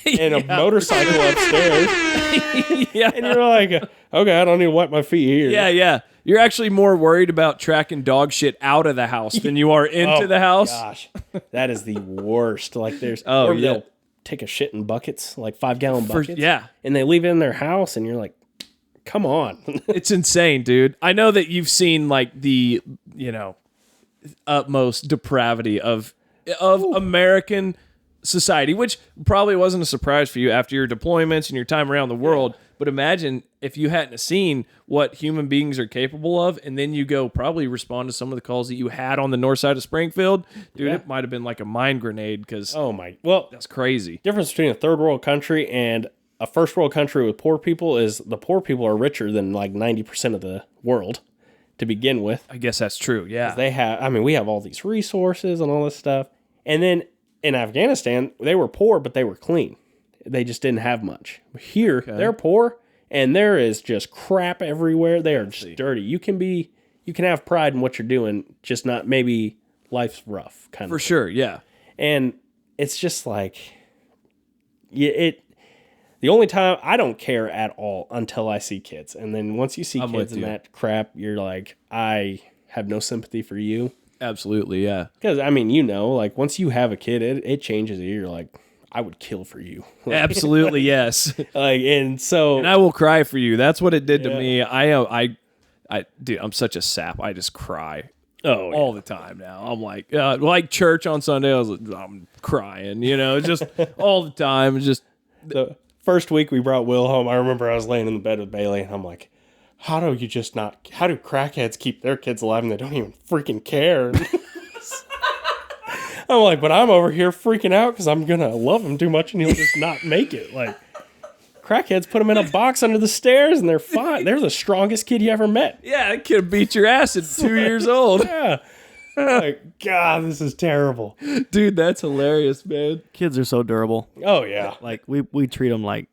and a motorcycle upstairs. Yeah. And you're like, okay, I don't need to wipe my feet here. Yeah. You're actually more worried about tracking dog shit out of the house than you are into the house. Gosh, that is the worst. Like they'll take a shit in buckets, like 5-gallon buckets. Yeah. And they leave it in their house and you're like, come on. It's insane, dude. I know that you've seen like the, utmost depravity of American society, which probably wasn't a surprise for you after your deployments and your time around the world. Yeah. But imagine if you hadn't seen what human beings are capable of, and then you go probably respond to some of the calls that you had on the north side of Springfield. Dude, It might have been like a mind grenade because that's crazy. Difference between a third world country and a first world country with poor people is the poor people are richer than like 90% of the world to begin with. I guess that's true, yeah. We have all these resources and all this stuff. And then in Afghanistan, they were poor, but they were clean. They just didn't have much. Here, they're poor, and there is just crap everywhere. They are just dirty. You can have pride in what you're doing, just not maybe life's rough kind of. For sure, yeah. And it's just like, the only time I don't care at all until I see kids, and then once you see kids and that crap, you're like, I have no sympathy for you. Absolutely, yeah. Because like once you have a kid, it changes you. You're like, I would kill for you. Absolutely, yes. And I will cry for you. That's what it did to me. Dude, I'm such a sap. I just cry. All the time now. I'm like church on Sunday. I'm crying. Just all the time. It's just the first week we brought Will home. I remember I was laying in the bed with Bailey, and I'm like, how do crackheads keep their kids alive and they don't even freaking care? I'm like, but I'm over here freaking out because I'm going to love him too much and he'll just not make it. Like, crackheads put him in a box under the stairs and they're fine. They're the strongest kid you ever met. Yeah, that kid beat your ass at 2 years old. Yeah. Like, God, this is terrible. Dude, that's hilarious, man. Kids are so durable. Oh, yeah. Like, we treat them like,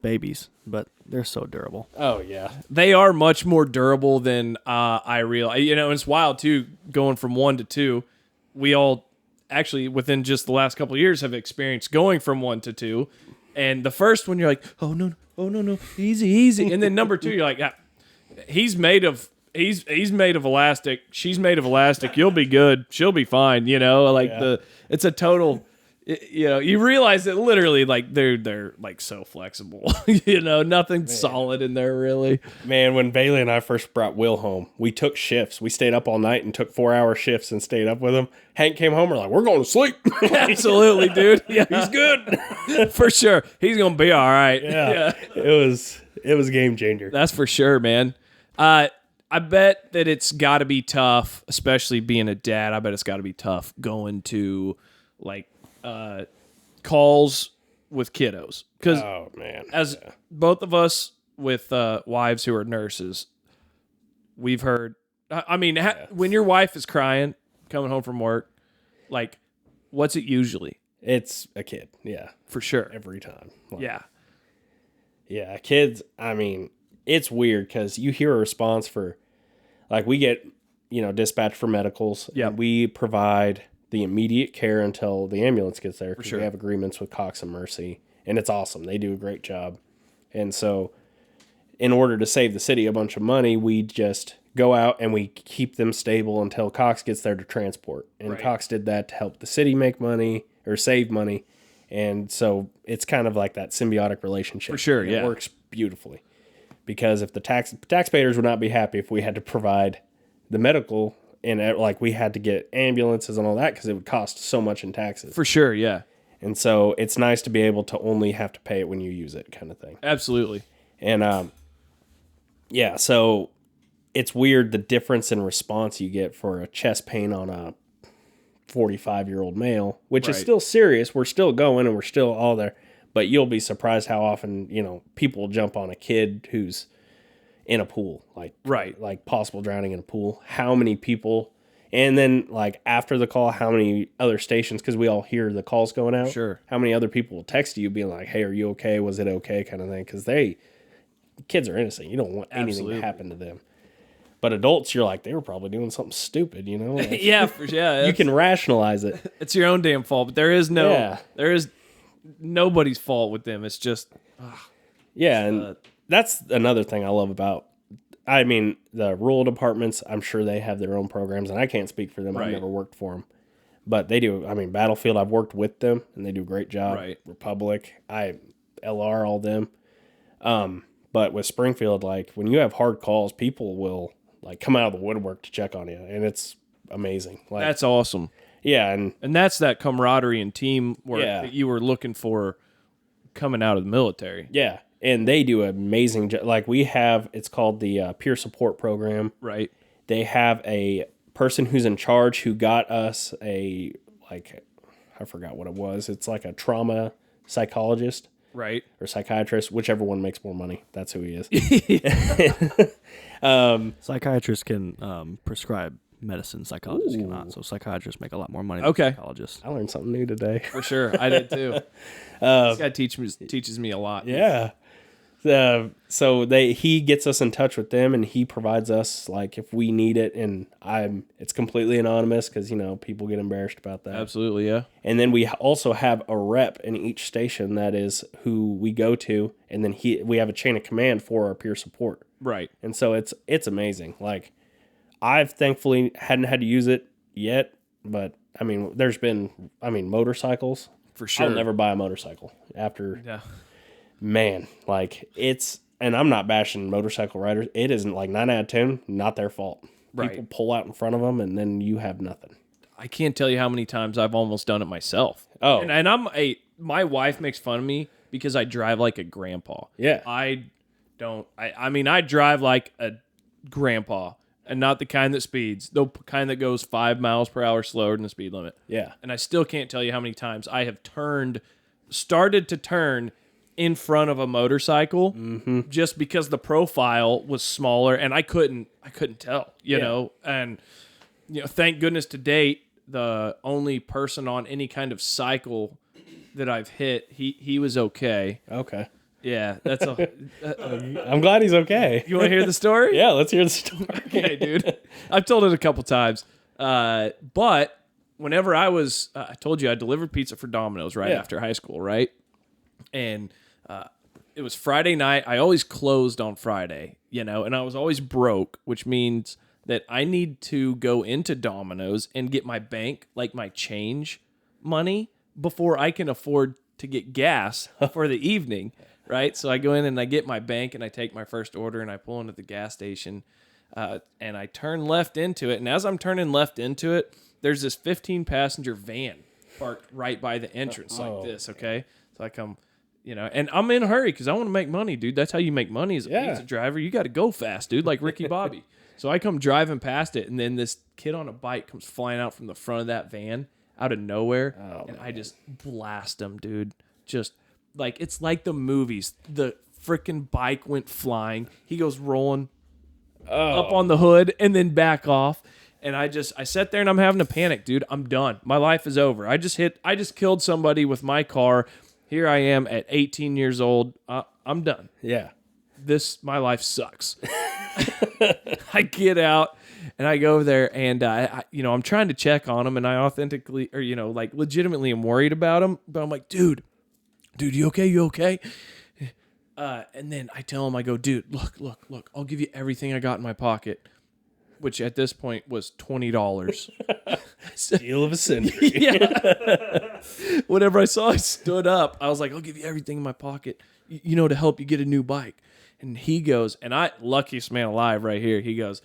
babies, but they're so durable. Oh, yeah. They are much more durable than I realize. It's wild, too, going from 1 to 2. We all... actually within just the last couple of years have experienced going from 1 to 2, and the first one you're like, oh no, easy, and then number 2 you're like, he's made of elastic, she's made of elastic, you'll be good, she'll be fine, it's a total, you realize that literally like they're like so flexible, nothing solid in there really. Man, when Bailey and I first brought Will home, we took shifts. We stayed up all night and took 4-hour shifts and stayed up with him. Hank came home, we're like, we're going to sleep. Absolutely, dude. Yeah, he's good. For sure. He's going to be all right. Yeah. It was a game changer. That's for sure, man. I bet that it's got to be tough, especially being a dad. I bet it's got to be tough going to like calls with kiddos. Because Oh man. as both of us with wives who are nurses, we've heard. I mean, when your wife is crying, coming home from work, like, what's it usually? It's a kid. Yeah. For sure. Every time. Yeah. Yeah. Kids, I mean, it's weird because you hear a response for, like, we get, dispatched for medicals. Yeah. And we provide the immediate care until the ambulance gets there. sure. We have agreements with Cox and Mercy. And it's awesome. They do a great job. And so, in order to save the city a bunch of money, we just go out and we keep them stable until Cox gets there to transport. And Right. Cox did that to help the city make money or save money. And so it's kind of like that symbiotic relationship. For sure, And yeah. It works beautifully. Because if the taxpayers would not be happy if we had to provide the medical and like we had to get ambulances and all that because it would cost so much in taxes. For sure, yeah. And so it's nice to be able to only have to pay it when you use it kind of thing. Absolutely. And yeah, so it's weird the difference in response you get for a chest pain on a 45-year-old male, which is Right. still serious. We're still going and we're still all there. But you'll be surprised how often, people jump on a kid who's in a pool, like possible drowning in a pool. How many people, and then like after the call, how many other stations, because we all hear the calls going out. Sure. How many other people will text you being like, hey, are you okay? Was it okay? Kind of thing. Because kids are innocent. You don't want anything Absolutely. to happen to them. But adults, you're like, they were probably doing something stupid, Like, Yeah, you can rationalize it. It's your own damn fault, but there is nobody's fault with them. It's just Yeah, and that's another thing I love about, the rural departments, I'm sure they have their own programs, and I can't speak for them. Right. I've never worked for them. But they do. Battlefield, I've worked with them, and they do a great job. Right. Republic, LR, all them. But with Springfield, like, when you have hard calls, people will, like, come out of the woodwork to check on you, and it's amazing. Like, that's awesome. yeah, and And that's that camaraderie and teamwork Yeah. that you were looking for coming out of the military. yeah, and they do an amazing job. Like, we have, it's called the peer support program. Right. They have a person who's in charge who got us I forgot what it was. It's like a trauma psychologist Right. or psychiatrist, whichever one makes more money. That's who he is. Psychiatrists can prescribe medicine. Psychologists cannot. So psychiatrists make a lot more money than Okay. psychologists. I learned something new today. For sure. I did too. This guy teaches me a lot. Yeah. So he gets us in touch with them, and he provides us, like, if we need it, and it's completely anonymous because people get embarrassed about that. Absolutely, yeah. And then we also have a rep in each station that is who we go to, and then we have a chain of command for our peer support. Right. And so it's amazing. Like, I've thankfully hadn't had to use it yet, but there's been motorcycles. For sure. I'll never buy a motorcycle after. Yeah. Man, like, and I'm not bashing motorcycle riders. It isn't, like, 9 out of 10, not their fault. Right. People pull out in front of them, and then you have nothing. I can't tell you how many times I've almost done it myself. Oh. And my wife makes fun of me because I drive like a grandpa. Yeah. I drive like a grandpa, and not the kind that speeds, the kind that goes 5 miles per hour slower than the speed limit. Yeah. And I still can't tell you how many times I have started to turn in front of a motorcycle just because the profile was smaller and I couldn't tell, you know, and thank goodness to date, the only person on any kind of cycle that I've hit, he was okay. Okay. Yeah, that's I'm glad he's okay. you want to hear the story? Yeah, let's hear the story. Okay, dude. I've told it a couple times. But whenever I told you I delivered pizza for Domino's after high school, right? And it was Friday night. I always closed on Friday, and I was always broke, which means that I need to go into Domino's and get my bank, like my change money, before I can afford to get gas for the evening, right? So I go in and I get my bank and I take my first order and I pull into the gas station and I turn left into it. And as I'm turning left into it, there's this 15-passenger van parked right by the entrance like this, okay? So I come, and I'm in a hurry because I want to make money, dude. That's how you make money as a pizza driver. You got to go fast, dude, like Ricky Bobby. So I come driving past it, and then this kid on a bike comes flying out from the front of that van, out of nowhere, and I just blast him, dude. Just like it's like the movies. The freaking bike went flying. He goes rolling up on the hood and then back off. And I sat there and I'm having a panic, dude. I'm done. My life is over. I just killed somebody with my car. Here I am at 18 years old. I'm done. Yeah. My life sucks. I get out and I go over there and I'm trying to check on him and I legitimately am worried about him. But I'm like, dude, you okay? You okay? And then I tell him, I go, dude, look, I'll give you everything I got in my pocket, which at this point was $20. Deal of a century. Yeah. Whenever I saw I stood up, I was like, I'll give you everything in my pocket, to help you get a new bike. And he goes, luckiest man alive right here. He goes,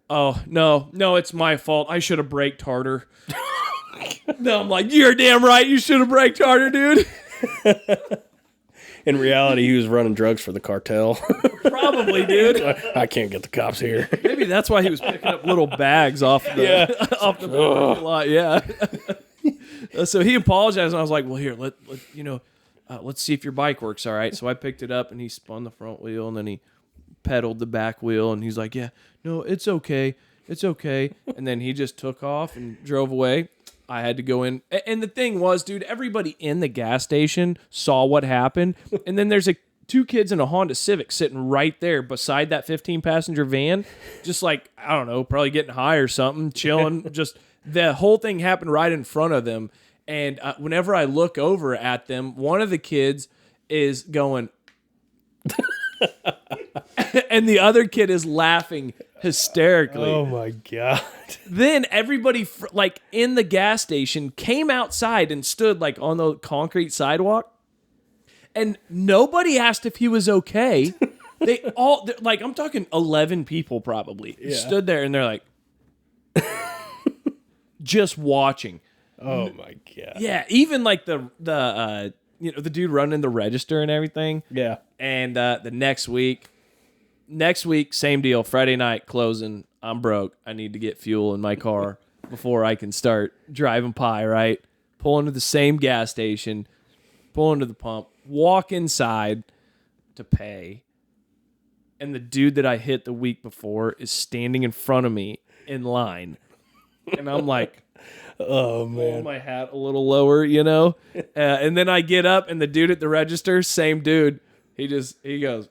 oh, no, it's my fault. I should have braked harder. No, I'm like, you're damn right. You should have braked harder, dude. In reality, he was running drugs for the cartel. Probably, dude. I can't get the cops here. Maybe that's why he was picking up little bags off the parking lot. Yeah. So he apologized, and I was like, "Well, here, let's see if your bike works all right." So I picked it up, and he spun the front wheel, and then he pedaled the back wheel, and he's like, "Yeah, no, it's okay. And then he just took off and drove away. I had to go in. And the thing was, dude, everybody in the gas station saw what happened. And then there's two kids in a Honda Civic sitting right there beside that 15-passenger van, just like, I don't know, probably getting high or something, chilling. Just the whole thing happened right in front of them. And whenever I look over at them, one of the kids is going, and the other kid is laughing hysterically. Oh my God. Then everybody in the gas station came outside and stood on the concrete sidewalk, and nobody asked if he was okay. They all I'm talking 11 people probably stood there, and they're like just watching. Oh my God. Yeah, even the dude running the register and everything. Yeah. And the next week, same deal. Friday night closing. I'm broke. I need to get fuel in my car before I can start driving pie, right? Pull into the same gas station, pull into the pump, walk inside to pay. And the dude that I hit the week before is standing in front of me in line. And I'm like, oh, man. Pull my hat a little lower, and then I get up, and the dude at the register, same dude, he goes,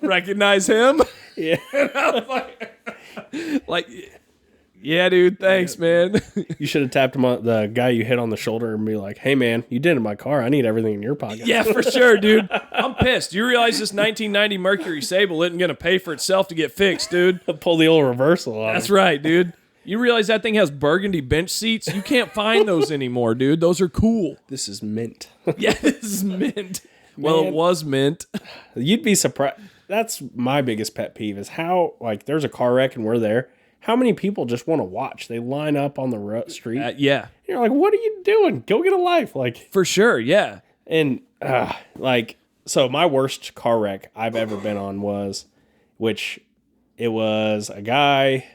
recognize him? Yeah. And I was like, yeah, dude, thanks, man. You should have tapped him on the guy you hit on the shoulder and be like, hey, man, you did in my car. I need everything in your pocket. Yeah, for sure, dude. I'm pissed. You realize this 1990 Mercury Sable isn't going to pay for itself to get fixed, dude. Pull the old reversal on That's right, dude. You realize that thing has burgundy bench seats? You can't find those anymore, dude. Those are cool. This is mint. Yeah, this is mint. Well, it was mint. You'd be surprised. That's my biggest pet peeve is how, there's a car wreck and we're there. How many people just want to watch? They line up on the street. Yeah. You're like, what are you doing? Go get a life. For sure, yeah. And, so my worst car wreck I've ever been on was a guy.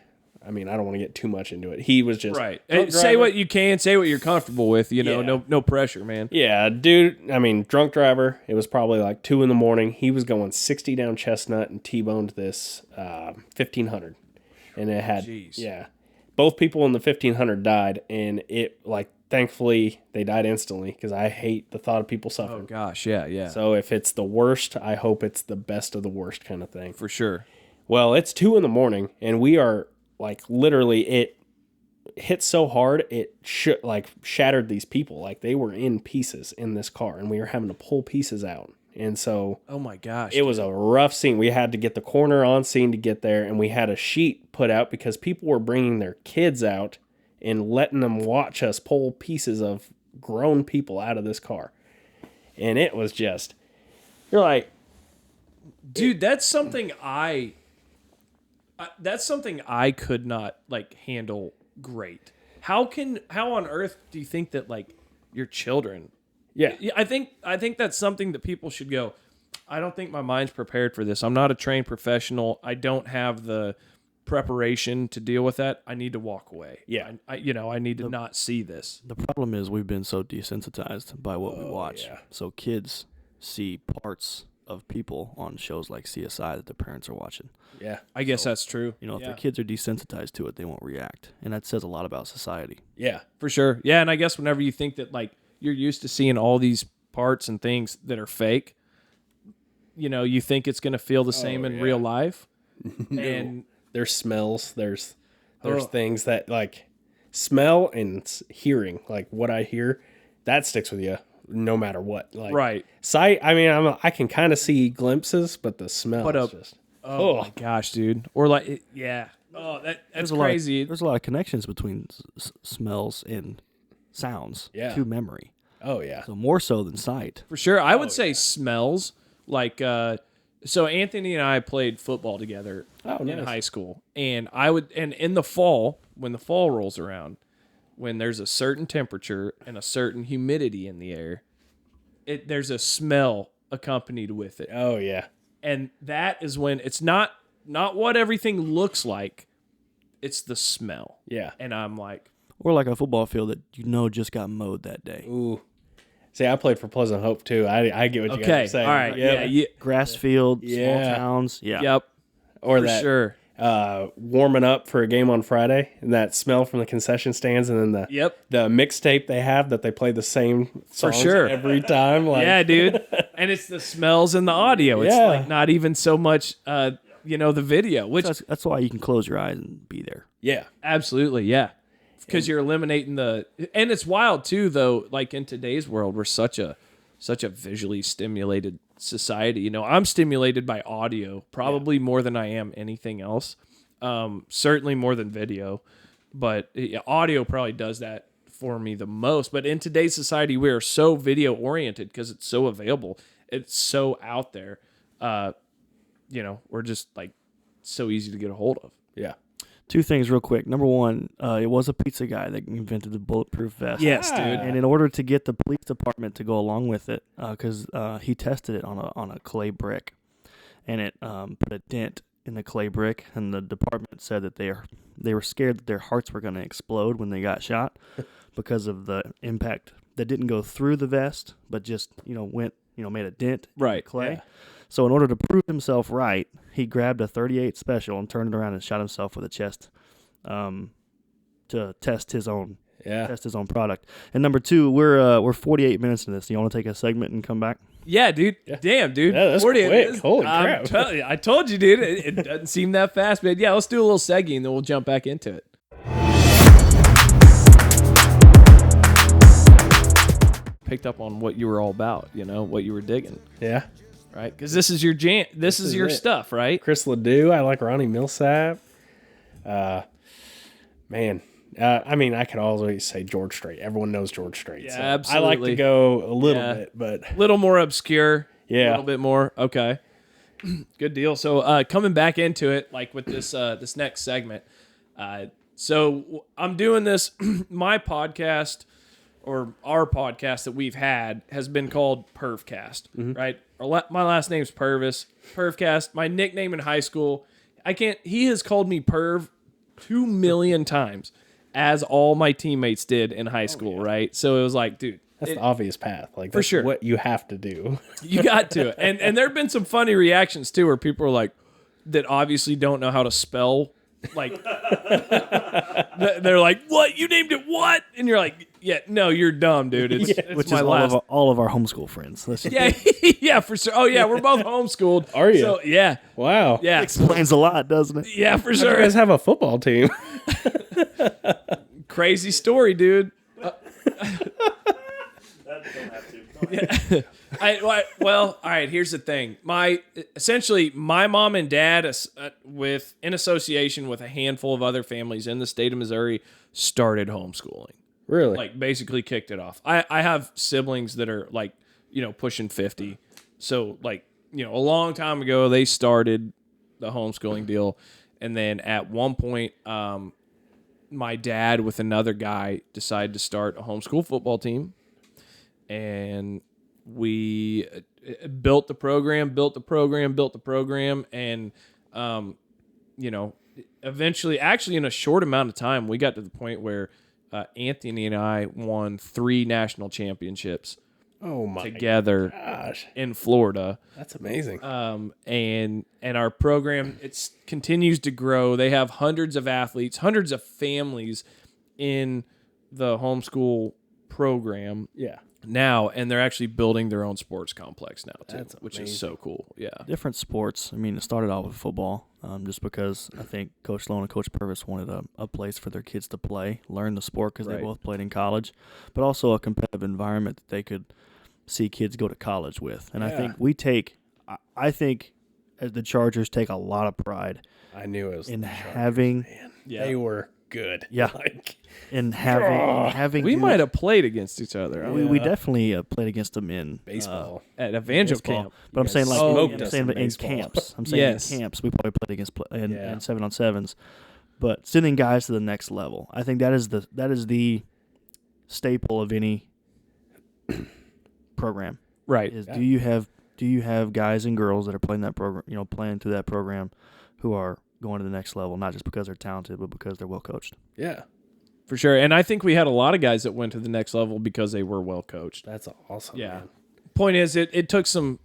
I mean, I don't want to get too much into it. He was just right. Say what you can, say what you're comfortable with. No pressure, man. Yeah, dude. I mean, drunk driver. It was probably 2 a.m. He was going 60 down Chestnut and T-boned this 1500, and it had both people in the 1500 died, and it thankfully they died instantly because I hate the thought of people suffering. Oh gosh, yeah. So if it's the worst, I hope it's the best of the worst kind of thing. For sure. Well, it's 2 a.m. and we are. Literally, it hit so hard, it shattered these people. They were in pieces in this car, and we were having to pull pieces out. And so, oh my gosh, it was a rough scene. We had to get the coroner on scene to get there, and we had a sheet put out because people were bringing their kids out and letting them watch us pull pieces of grown people out of this car. And it was just, you're like, dude, that's something I could not handle great. How on earth do you think that your children? Yeah. I think that's something that people should go, I don't think my mind's prepared for this. I'm not a trained professional. I don't have the preparation to deal with that, I need to walk away. Yeah. I need to not see this. The problem is we've been so desensitized by what we watch. yeah. So kids see parts of people on shows like CSI that the parents are watching. Yeah. I guess that's true. You know, if Yeah. the kids are desensitized to it, they won't react. And that says a lot about society. Yeah. For sure. Yeah, and I guess whenever you think that like you're used to seeing all these parts and things that are fake, you think it's going to feel the same in real life. And There's smells. There's things that like smell and hearing. Like what I hear, that sticks with you no matter what. Like right. sight. I mean, I can kind of see glimpses, but the smell is just. Oh my gosh, dude. Or like, yeah. Oh, that's crazy. There's a lot of connections between smells and sounds to memory. Oh yeah. So more so than sight. For sure. I would say smells. Like, so Anthony and I played football together in high school. And and in the fall, when the fall rolls around, when there's a certain temperature and a certain humidity in the air, there's a smell accompanied with it. Oh yeah. And that is when it's not what everything looks like, it's the smell. Yeah. And I'm like, Or like a football field that just got mowed that day. Ooh. See, I played for Pleasant Hope too. I get what you guys are saying. All right. Yeah. Grass field, small Yeah. towns. Yeah. Yep. Or For that sure. Warming up for a game on Friday, and that smell from the concession stands, and then the mixtape they have that they play the same songs sure. every time. Like, Yeah, dude. And it's the smells and the audio. It's Yeah. like not even so much, the video, which That's why you can close your eyes and be there. yeah, absolutely, yeah. Because you're eliminating and it's wild too, though. Like in today's world, we're such a visually stimulated society. I'm stimulated by audio probably more than I am anything else. Certainly more than video, but audio probably does that for me the most. But in today's society, we are so video oriented because it's so available. It's so out there. We're just like so easy to get a hold of. yeah. Two things real quick. Number one, it was a pizza guy that invented the bulletproof vest. Yes, dude. And in order to get the police department to go along with it, because he tested it on a clay brick, and it put a dent in the clay brick, and the department said that they were scared that their hearts were going to explode when they got shot because of the impact that didn't go through the vest, but just went made a dent in the clay. Yeah. So in order to prove himself right, he grabbed a .38 special and turned it around and shot himself with a chest to test his own product. And number two, we're 48 minutes into this. You want to take a segment and come back? Yeah, dude. Yeah. Damn, dude. Yeah, that's 40 quick. Holy crap. I told you, dude. It doesn't seem that fast, but yeah, let's do a little seggy and then we'll jump back into it. Picked up on what you were all about, what you were digging, Yeah. right? Because this is your jam. This is your stuff, right? Chris Ledoux. I like Ronnie Millsap. Man. I mean, I could always say George Strait. Everyone knows George Strait. Yeah, so absolutely. I like to go a little bit, but A little more obscure. Yeah. A little bit more. Okay. Good deal. So coming back into it, like with this next segment. So I'm doing this. My podcast or our podcast that we've had has been called Purvcast, right? My last name's Purvis. Purvcast. My nickname in high school. He has called me Perv 2 million times, as all my teammates did in high school, right? So it was like, dude. that's the obvious path. Like, For that's sure. what you have to do. You got to. And there have been some funny reactions too, where people are like, that obviously don't know how to spell. Like, they're like, what? You named it what? And you're like, yeah, no, you're dumb, dude. It's Which my is last. all of our homeschool friends. Listen, Yeah, yeah, for sure. Oh, yeah, we're both homeschooled. Are you? So, yeah, Wow. yeah. explains a lot, doesn't it? Yeah, for You sure. guys have a football team. Crazy story, dude. Well, all right. Here's the thing. Essentially, my mom and dad, in association with a handful of other families in the state of Missouri, started homeschooling. Really? Like, basically kicked it off. I have siblings that are like, pushing 50. So, like, a long time ago, they started the homeschooling deal, and then at one point, my dad with another guy decided to start a homeschool football team. And we built the program, and eventually, actually, in a short amount of time, we got to the point where Anthony and I won 3 national championships Oh my together gosh, in Florida. that's amazing. And our program continues to grow. They have hundreds of athletes, hundreds of families in the homeschool program Yeah, now, and they're actually building their own sports complex now too, That's which is amazing. so cool. Yeah. Different sports. I mean, it started out with football, just because I think Coach Sloan and Coach Purvis wanted a place for their kids to play, learn the sport because Right. they both played in college, but also a competitive environment that they could see kids go to college with. And I think the Chargers take a lot of pride I knew it was in the Chargers, having, man. Yeah. They were good. Yeah. Like, having. We dudes- might have played against each other. We definitely played against them in baseball. At Evangel baseball. camp. But I'm guys saying like smoked I'm us saying in in baseball. camps. I'm saying Yes. in camps we probably played against in Yeah. 7-on-7s, but sending guys to the next level. I think that is the staple of any program. Right. Is Yeah. do you have guys and girls that are playing that program, playing through that program, who are going to the next level, not just because they're talented, but because they're well coached. Yeah, For sure. And I think we had a lot of guys that went to the next level because they were well coached. that's awesome. Yeah. man. Point is, it took some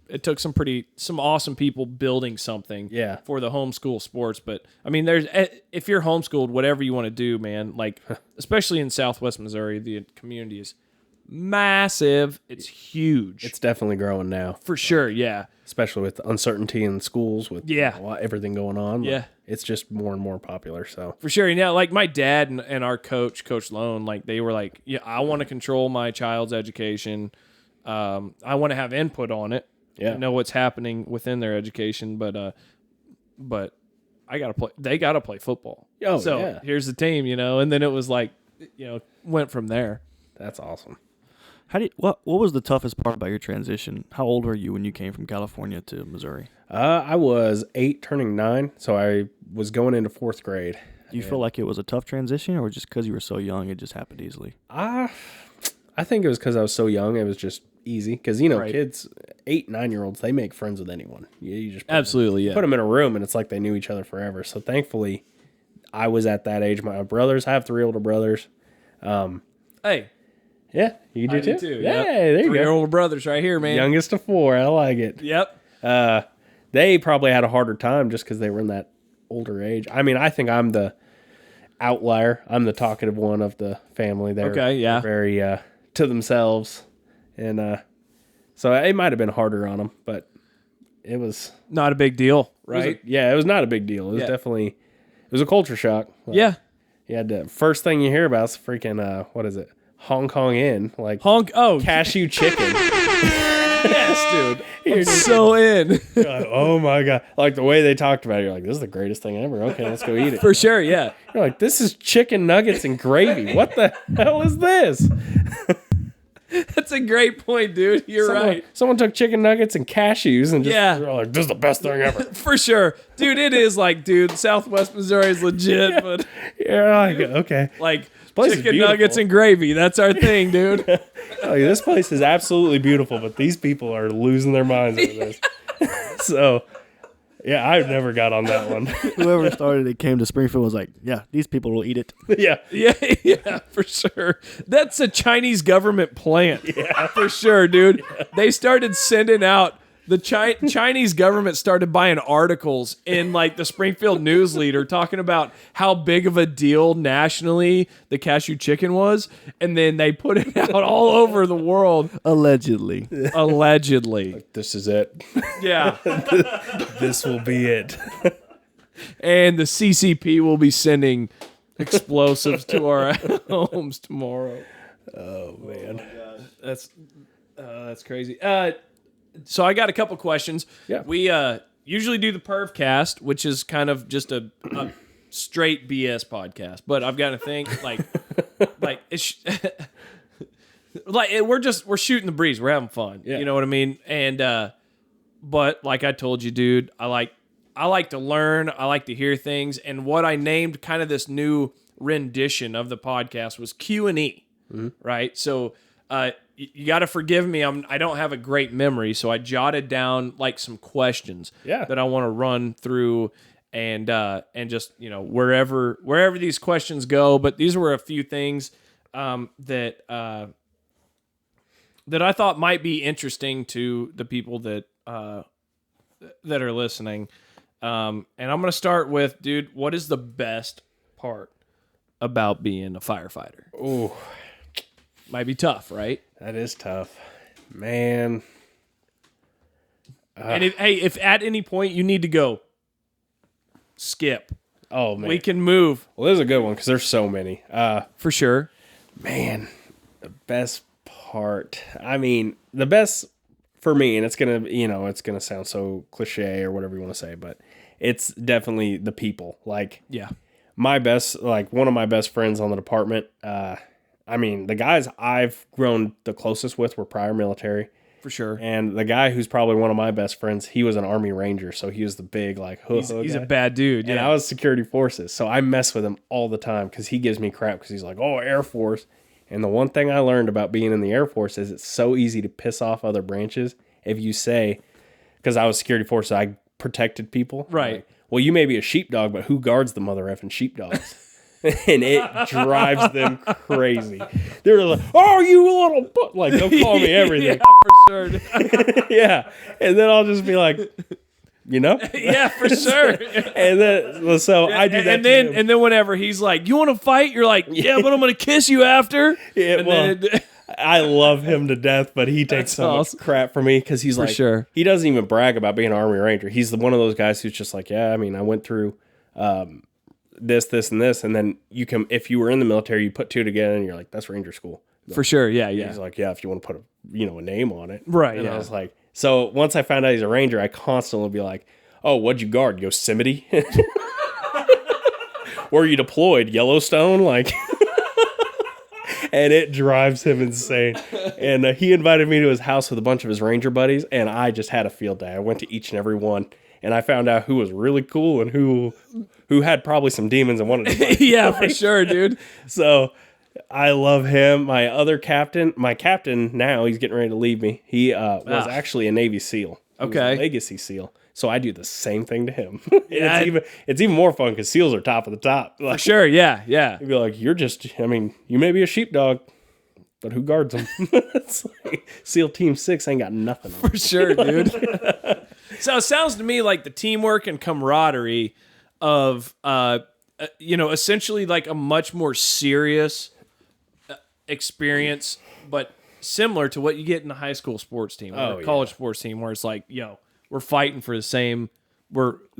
awesome people building something Yeah. for the homeschool sports. But I mean, if you're homeschooled, whatever you want to do, man, like especially in Southwest Missouri, the community is massive. It's huge. It's definitely growing now, for sure. Yeah. especially with uncertainty in schools with Yeah. everything going on. Yeah. It's just more and more popular. So For sure. Yeah, like my dad and our coach, Coach Lone, like they were like, yeah, I want to control my child's education. I want to have input on it. Yeah. Know what's happening within their education, but I gotta play. They gotta play football. Oh, so yeah. here's the team, and then it was like, went from there. that's awesome. What was the toughest part about your transition? How old were you when you came from California to Missouri? I was 8 turning 9, so I was going into 4th grade. Do you feel like it was a tough transition, or just because you were so young, it just happened easily? I think it was because I was so young. It was just easy because Right. kids, 8, 9-year-olds, they make friends with anyone. You just Absolutely, yeah. put them in a room and it's like they knew each other forever. So thankfully, I was at that age. My brothers, I have 3 older brothers. Hey, Yeah, you do I do too. too. Yeah, Yep. there you 3 go. older brothers right here, man. Youngest of 4. I like it. Yep. They probably had a harder time just because they were in that older age. I mean, I think I'm the outlier. I'm the talkative one of the family. They're Okay, yeah. very to themselves, and so it might have been harder on them, but it was Not a big deal, right? it was not a big deal. It was definitely it was a culture shock. Like, Yeah. you had to first thing you hear about is freaking what is it? Hong Kong Inn, like Honk. Oh, cashew chicken. yes, dude. I'm so in. You're like, oh my god! Like the way they talked about it, you're like, this is the greatest thing ever. Okay, let's go eat it. For sure, yeah. You're like, this is chicken nuggets and gravy. What the hell is this? That's a great point, dude. You're right. Someone took chicken nuggets and cashews and just Yeah. they're like, this is the best thing ever. For sure. Dude, it is like, dude, Southwest Missouri is legit, but You're like, okay. like place is chicken beautiful. nuggets and gravy. That's our thing, dude. Like, this place is absolutely beautiful, but these people are losing their minds over this. So, yeah, I never got on that one. Whoever started it came to Springfield and was like, yeah, these people will eat it. Yeah. Yeah, for sure. That's a Chinese government plant. Yeah, for sure, dude. They started sending out the Chinese government started buying articles in like the Springfield News Leader talking about how big of a deal nationally the cashew chicken was, and then they put it out all over the world. Allegedly. Allegedly. This is it. Yeah. This will be it. And the CCP will be sending explosives to our homes tomorrow. Oh, man. That's crazy. So I got a couple questions. Yeah. We usually do the Purvcast, which is kind of just a straight BS podcast. But I've got to think like it's we're shooting the breeze. We're having fun. Yeah. You know what I mean? And but like I told you, dude, I like to learn. I like to hear things. And what I named kind of this new rendition of the podcast was Q&E. Mm-hmm. Right? So you got to forgive me. I don't have a great memory, so I jotted down like some questions Yeah. that I want to run through, and just, you know, wherever these questions go. But these were a few things that I thought might be interesting to the people that are listening. And I'm gonna start with, dude, what is the best part about being a firefighter? Ooh, might be tough, right? That is tough, man. And if at any point you need to go, skip. Oh man, We can move. Well, this is a good one because there's so many. For sure. Man, the best part. I mean, the best for me, and it's gonna sound so cliche or whatever you want to say, but it's definitely the people. Like, Yeah. one of my best friends on the department. I mean, the guys I've grown the closest with were prior military. For sure. And the guy who's probably one of my best friends, he was an Army Ranger, so he was the big He's guy. a bad dude. And Yeah. I was security forces, so I mess with him all the time because he gives me crap because he's like, oh, Air Force. And the one thing I learned about being in the Air Force is it's so easy to piss off other branches if you say, because I was security forces, I protected people. Right. Like, well, you may be a sheepdog, but who guards the mother effing sheepdogs? And it drives them crazy. They're like, "Oh, you little butt!" Like they'll call me everything. Yeah, for sure. Yeah, and then I'll just be like, Yeah, for sure. And then so I do that. And then whenever he's like, "You want to fight?" You're like, "Yeah, but I'm gonna kiss you after." Yeah, I love him to death, but he takes so awesome. much crap from me because he's For like, sure. He doesn't even brag about being an Army Ranger. He's one of those guys who's just like, yeah, I mean, I went through this, and this, and then if you were in the military, you put two together, and you're like, that's Ranger school. For sure. Yeah. Yeah. He's like, yeah, if you want to put a name on it, Right. And Yeah. I was like, so once I found out he's a Ranger, I constantly be like, oh, what'd you guard? Yosemite? Were you deployed? Yellowstone? Like. And it drives him insane. And he invited me to his house with a bunch of his Ranger buddies, and I just had a field day. I went to each and every one, and I found out who was really cool and who had probably some demons and wanted to fight. Yeah, for sure, dude. So I love him. My captain now, he's getting ready to leave me. He was actually a Navy SEAL. He was Okay. a Legacy SEAL. So I do the same thing to him. Yeah. It's even more fun because SEALs are top of the top. Like, For sure. Yeah. Yeah. he'd be like, you may be a sheepdog, but who guards them? It's like, SEAL Team 6 ain't got nothing on For sure, dude. So it sounds to me like the teamwork and camaraderie of, essentially like a much more serious experience, but similar to what you get in a high school sports team or a college sports team, where it's like, we're fighting for the same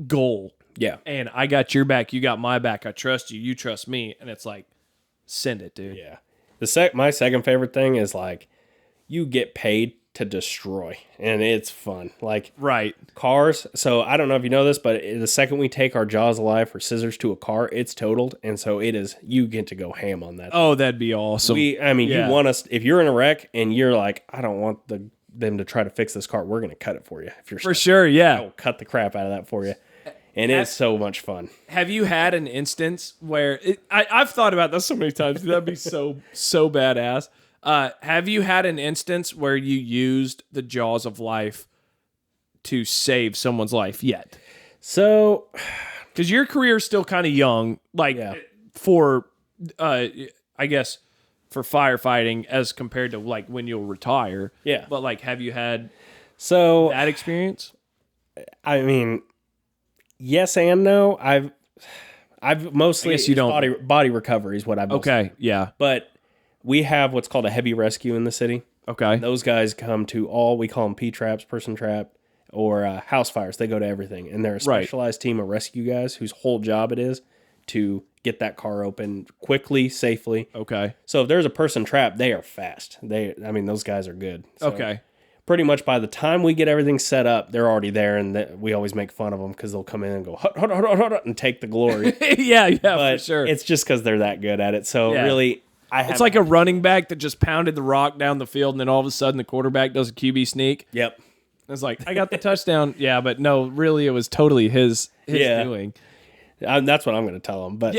goal. Yeah. And I got your back, you got my back. I trust you, you trust me, and it's like, send it, dude. Yeah. My second favorite thing is like you get paid to destroy, and it's fun. Like Right. cars. So I don't know if you know this, but the second we take our jaws alive or scissors to a car, it's totaled, and so you get to go ham on that. Oh, that'd be awesome. You want us, if you're in a wreck and you're like, I don't want them to try to fix this car, we're going to cut it for you. If you're For sure, yeah. I'll cut the crap out of that for you. And it's so much fun. Have you had an instance where I've thought about this so many times? That'd be so badass. Have you had an instance where you used the jaws of life to save someone's life yet? So, because your career is still kind of young, like for, I guess, for firefighting as compared to like when you'll retire. Yeah. But like, have you had that experience? I mean, yes and no. I've mostly, I guess you don't. body recovery is what I've mostly. Okay. Yeah. But we have what's called a heavy rescue in the city. Okay. And those guys come to we call them P-traps, person trap, or house fires. They go to everything. And they're a specialized team of rescue guys whose whole job it is to get that car open quickly, safely. Okay. So if there's a person trapped, they are fast. Those guys are good. So Okay. pretty much by the time we get everything set up, they're already there, and we always make fun of them because they'll come in and go hut, hut, hut, hut, hut, and take the glory. yeah, But for sure. it's just because they're that good at it. So really, It's like a running back that just pounded the rock down the field, and then all of a sudden the quarterback does a QB sneak. Yep. It's like, I got the touchdown. Yeah, but no, really, it was totally his doing. That's what I'm going to tell them. But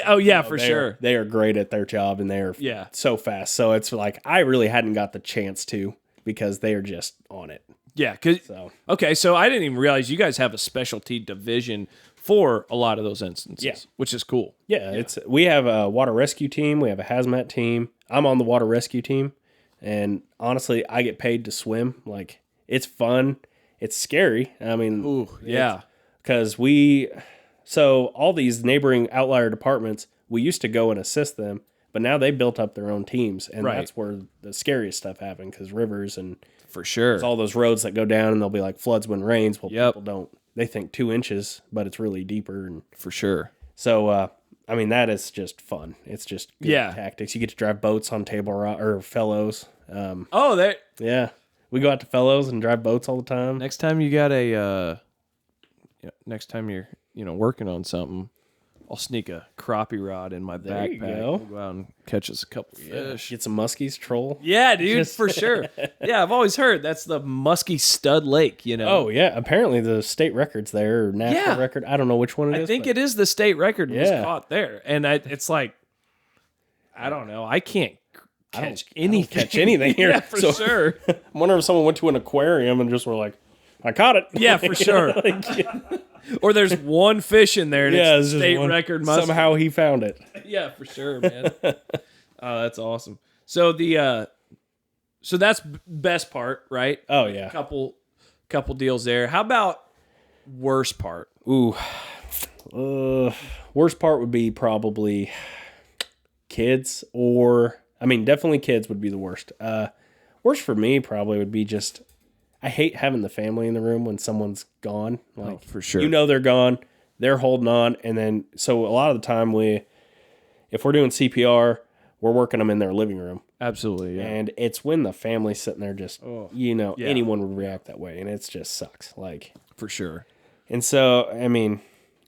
for sure. They are great at their job, and they are so fast. So it's like I really hadn't got the chance to because they are just on it. Yeah, so I didn't even realize you guys have a specialty division for a lot of those instances, Yeah. which is cool. Yeah, we have a water rescue team. We have a hazmat team. I'm on the water rescue team. And honestly, I get paid to swim. Like, it's fun. It's scary. I mean, Ooh, yeah. Because so all these neighboring outlier departments, we used to go and assist them, but now they built up their own teams. And Right. that's where the scariest stuff happened, because rivers and For sure. there's all those roads that go down and they'll be like floods when it rains. Well, Yep. people don't. They think 2 inches, but it's really deeper. And For sure. so, I mean, that is just fun. It's just good Yeah. tactics. You get to drive boats on Table Rock or Fellows. Oh, that Yeah, we go out to Fellows and drive boats all the time. next time you got next time you're working on something, I'll sneak a crappie rod in my There you backpack. go. We'll go out and catch us a couple fish. Get some muskies, troll. Yeah, dude, for sure. Yeah, I've always heard that's the Muskie Stud Lake. Oh yeah, apparently the state record's there, or national Yeah. record. I don't know which one it is. I think but it is the state record was Yeah. caught there, and it's like, I don't know, I can't catch I don't anything. catch anything here. Yeah, for So- sure. I wonder if someone went to an aquarium and just were like, "I caught it." Yeah, for sure. Or there's one fish in there, and Yeah, it's it's just state one- record muskie. Somehow he found it. Yeah, for sure, man. Oh, that's awesome. So so that's best part, right? Oh yeah. Couple deals there. How about worst part? Ooh. Worst part would be probably kids, definitely kids would be the worst. Worst for me probably would be just, I hate having the family in the room when someone's gone. Like, for sure. they're gone, they're holding on, and then, so a lot of the time if we're doing CPR, we're working them in their living room. Absolutely, yeah. And it's when the family's sitting there just, yeah. anyone would react that way, and it just sucks. Like, For sure. and so, I mean,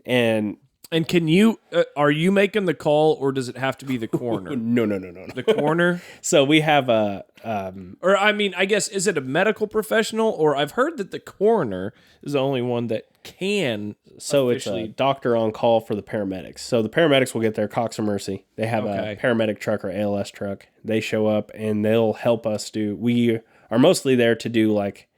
and And can you are you making the call, or does it have to be the coroner? no. The coroner? So we have Or I guess, is it a medical professional? Or I've heard that the coroner is the only one that can. so it's a officially- doctor on call for the paramedics. So the paramedics will get their Cox or Mercy. They have Okay. a paramedic truck or ALS truck. They show up and they'll help us we are mostly there to do like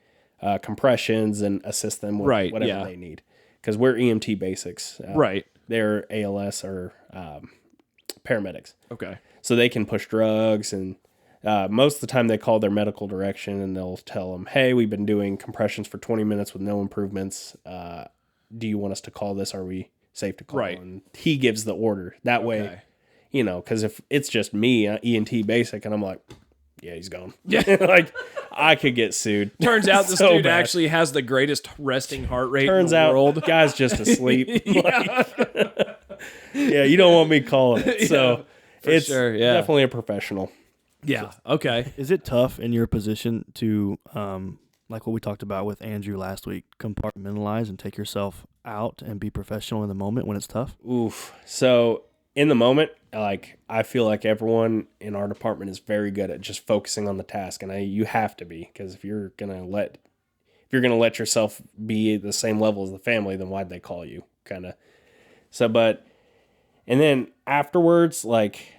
compressions and assist them with Right, whatever yeah. they need. Because we're EMT basics. Right. They're ALS or paramedics. Okay. So they can push drugs, and most of the time they call their medical direction and they'll tell them, hey, we've been doing compressions for 20 minutes with no improvements. Do you want us to call this? Are we safe to call? Right. And he gives the order. That way, Okay. because if it's just me, ENT basic, and I'm like, yeah, he's gone. Yeah. Like, I could get sued. Turns out this So dude bad. actually has the greatest resting heart rate Turns in the out, world. guy's just asleep. Yeah, you don't want me calling it. So it's sure, yeah. definitely a professional. Yeah. Okay. Is it tough in your position to, like what we talked about with Andrew last week, compartmentalize and take yourself out and be professional in the moment when it's tough? Oof. So in the moment, like, I feel like everyone in our department is very good at just focusing on the task, and you have to be, because if you're gonna let yourself be at the same level as the family, then why'd they call you? Kind of. So, and then afterwards, like,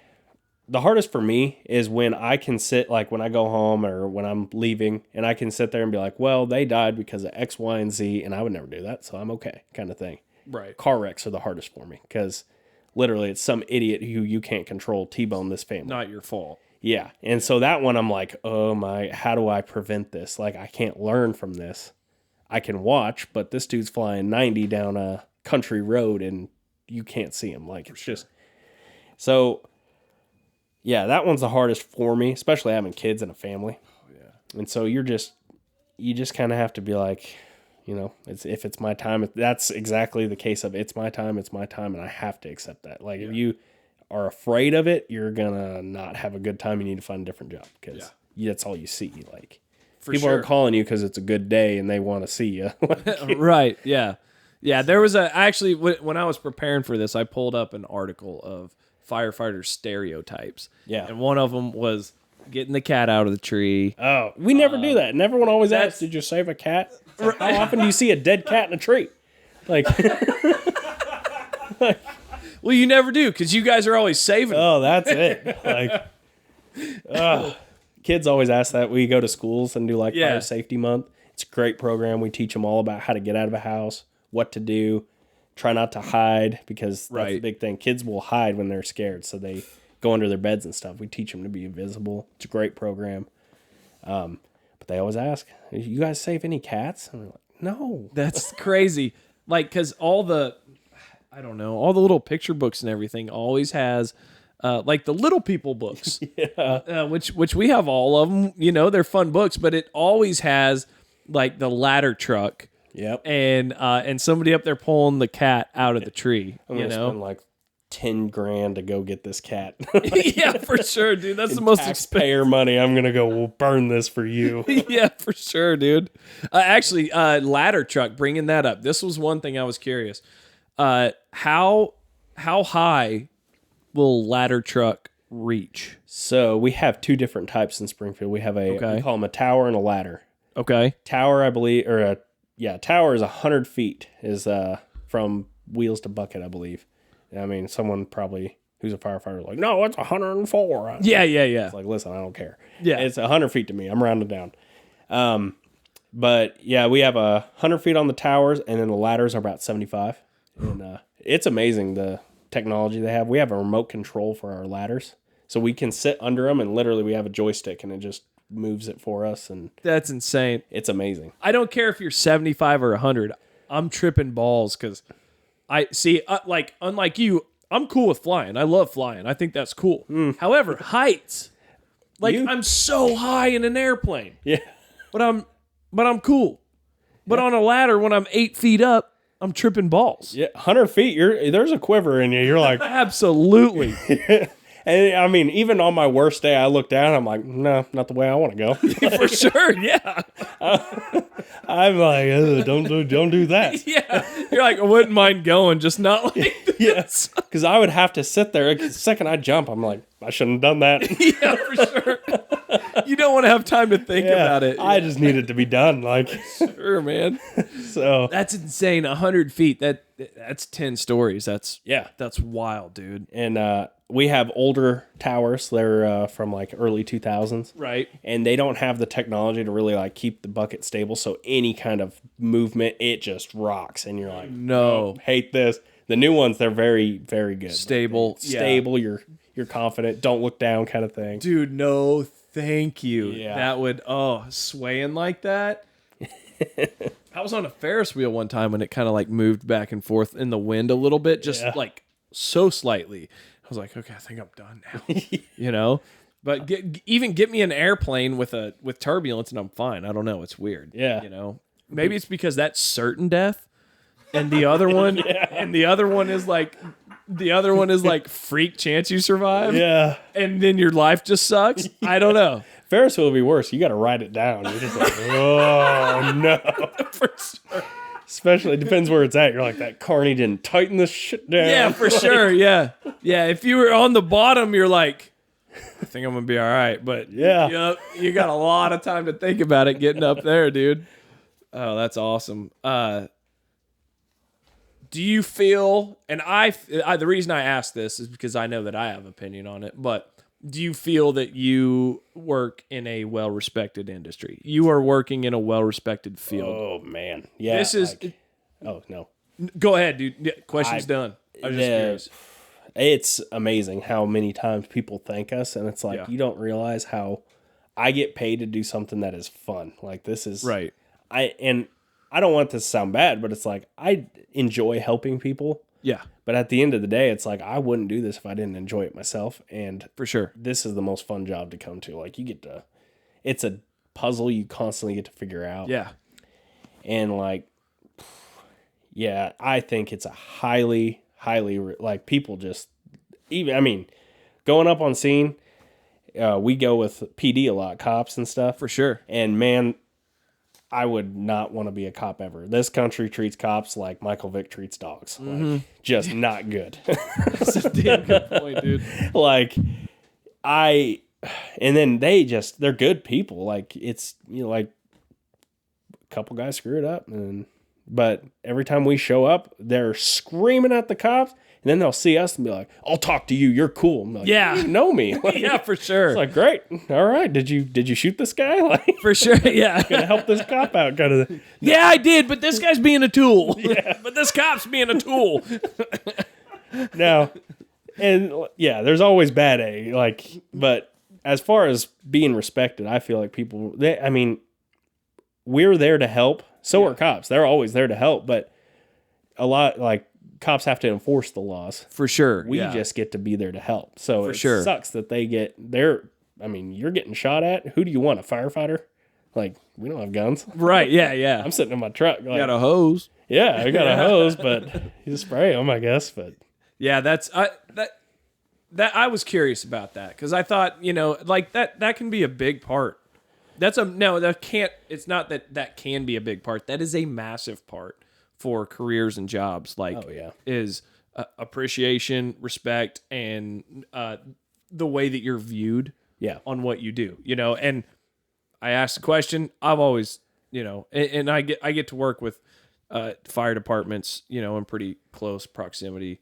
the hardest for me is when I can sit, like when I go home or when I'm leaving, and I can sit there and be like, well, they died because of X, Y, and Z, and I would never do that, so I'm okay, kind of thing. Right. Car wrecks are the hardest for me, because literally it's some idiot who you can't control T-bone this family. Not your fault. Yeah. And so that one, I'm like, oh my, how do I prevent this? Like, I can't learn from this. I can watch, but this dude's flying 90 down a country road and you can't see him. Like, it's just, so yeah, that one's the hardest for me, especially having kids and a family. Oh, yeah. And so you just kind of have to be like, if it's my time, that's exactly the case of it's my time, and I have to accept that. Like, if you are afraid of it, you're gonna not have a good time. You need to find a different job, because that's all you see. Like, people aren't calling you because it's a good day and they want to see you. Right. Yeah. Yeah. There was actually, when I was preparing for this, I pulled up an article of firefighter stereotypes. Yeah. And one of them was getting the cat out of the tree. Oh, we never do that. And everyone always that's- asks, did you save a cat? It's like, how often do you see a dead cat in a tree? Like, Well, you never do, because you guys are always saving them. oh, that's it. Like, kids always ask that. We go to schools and do like Yeah. Fire Safety Month. It's a great program. We teach them all about how to get out of a house, what to do, try not to hide, because that's the Right. big thing. Kids will hide when they're scared, so they go under their beds and stuff. We teach them to be invisible. It's a great program. But they always ask, "You guys save any cats?" And we're like, "No." That's crazy. Like, because all the little picture books and everything always has, like the Little People books, which we have all of them. You know, they're fun books, but it always has like the ladder truck. Yep. And somebody up there pulling the cat out of the tree. I'm You gonna know, spend like $10,000 to go get this cat. yeah, for sure, dude. That's the most expensive. Taxpayer money. I'm gonna go. We'll burn this for you. Yeah, for sure, dude. Actually, ladder truck. Bringing that up, this was one thing I was curious. How high will ladder truck reach? So we have two different types in Springfield. We have we call them a tower and a ladder. Okay. Tower, I believe, tower is 100 feet, is from wheels to bucket, I believe. I mean, someone probably who's a firefighter is like, no, it's 104. Yeah. It's like, listen, I don't care. Yeah. It's 100 feet to me. I'm rounding down. But yeah, we have 100 feet on the towers, and then the ladders are about 75. And it's amazing the technology they have. We have a remote control for our ladders, so we can sit under them, and literally we have a joystick, and it just moves it for us, and That's insane. it's amazing. I don't care if you're 75 or 100. I'm tripping balls because I see, like, unlike you, I'm cool with flying. I love flying. I think that's cool. However, heights, like, I'm so high in an airplane. Yeah. But I'm cool. But on a ladder, when I'm 8 feet up, I'm tripping balls. Yeah, 100 feet, there's a quiver in you. You're like, Absolutely. and I mean, even on my worst day, I look down, I'm like, no, not the way I want to go. For sure, yeah. I'm like, don't do that. Yeah. You're like, I wouldn't mind going, just not like this. Yes, because I would have to sit there. The second I jump, I'm like, I shouldn't have done that. Yeah, for sure. You don't want to have time to think about it. I just need it to be done. Like, Sure, man. so That's insane. 100 feet. That's 10 stories. That's wild, dude. and we have older towers. They're from like early 2000s. Right. And they don't have the technology to really like keep the bucket stable. So any kind of movement, it just rocks. And you're like, No. hate this. The new ones, they're very, very good. Stable. Yeah. Stable. You're confident. Don't look down, kind of thing. Dude, no, thank you. Yeah. That would, swaying like that. I was on a Ferris wheel one time when it kind of like moved back and forth in the wind a little bit, just like so slightly. I was like, okay, I think I'm done now. You know? But get me an airplane with turbulence and I'm fine. I don't know. It's weird. Yeah. You know? Maybe it's because that's certain death. And the other one is like freak chance you survive. Yeah. And then your life just sucks. I don't know. Ferris wheel would be worse. You got to ride it down. You're just like, oh, no. For sure. Especially, it depends where it's at. You're like, that carny didn't tighten this shit down. Yeah, for sure. Yeah. Yeah. If you were on the bottom, you're like, I think I'm going to be all right. But Yeah. you got a lot of time to think about it getting up there, dude. Oh, that's awesome. Do you feel, and the reason I ask this is because I know that I have opinion on it, but do you feel that you work in a well-respected industry? You are working in a well-respected field. Oh, man. Yeah. This is, oh, no. go ahead, dude. Yeah, question's done. I was just curious. It's amazing how many times people thank us, and it's like, you don't realize how I get paid to do something that is fun. Like, this is... Right. I don't want this to sound bad, but it's like, I enjoy helping people. Yeah. But at the end of the day, it's like, I wouldn't do this if I didn't enjoy it myself. And For sure. this is the most fun job to come to. Like, you get to, it's a puzzle you constantly get to figure out. Yeah. And like, yeah, I think it's a highly, like, people just, even, I mean, going up on scene, we go with PD a lot, cops and stuff. For sure. And man, I would not want to be a cop ever. This country treats cops like Michael Vick treats dogs. Like, just not good. That's a damn good point, dude. Like, and then they're good people. Like, it's, like, a couple guys screw it up. But every time we show up, they're screaming at the cops. And then they'll see us and be like, I'll talk to you. You're cool. I'm like, Yeah. you know me. Like, Yeah, for sure. it's like, great. All right. Did you shoot this guy? Like, For sure, yeah. gonna help this cop out kind of thing. Yeah, I did, but this guy's being a tool. But this cop's being a tool. No. And yeah, there's always bad A. Like, but as far as being respected, I feel like people, we're there to help. So are cops. They're always there to help. But a lot, like, cops have to enforce the laws. For sure. We just get to be there to help. So For it sure. sucks that you're getting shot at. Who do you want? A firefighter? Like, we don't have guns. Right, yeah. I'm sitting in my truck. Like, Got a hose. yeah, I got a hose, but you just spray them, I guess. But Yeah, that I was curious about that because I thought, like that can be a big part. It's not that can be a big part. That is a massive part for careers and jobs. Like, Oh, yeah. is appreciation, respect, and the way that you're viewed yeah, on what you do, and I asked the question. I've always, and I get to work with fire departments, in pretty close proximity,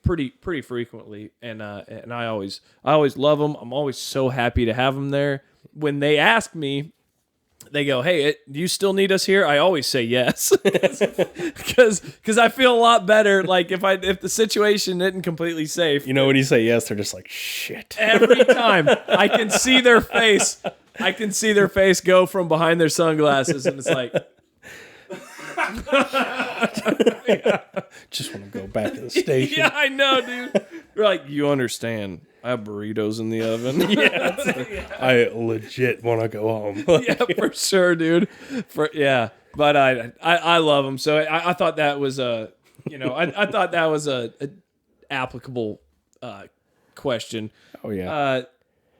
pretty frequently, and I always love them. I'm always so happy to have them there. When they ask me, they go, "Hey, do you still need us here?" I always say yes, because I feel a lot better. Like if the situation isn't completely safe, when you say yes, they're just like, shit. every time I can see their face. I can see their face go from behind their sunglasses, and it's like, Just want to go back to the station. yeah, I know, dude. You're like, you understand? I have burritos in the oven. I legit want to go home. Yeah, for sure, dude. But I love them. So I thought that was I thought that was a applicable question. Oh, yeah.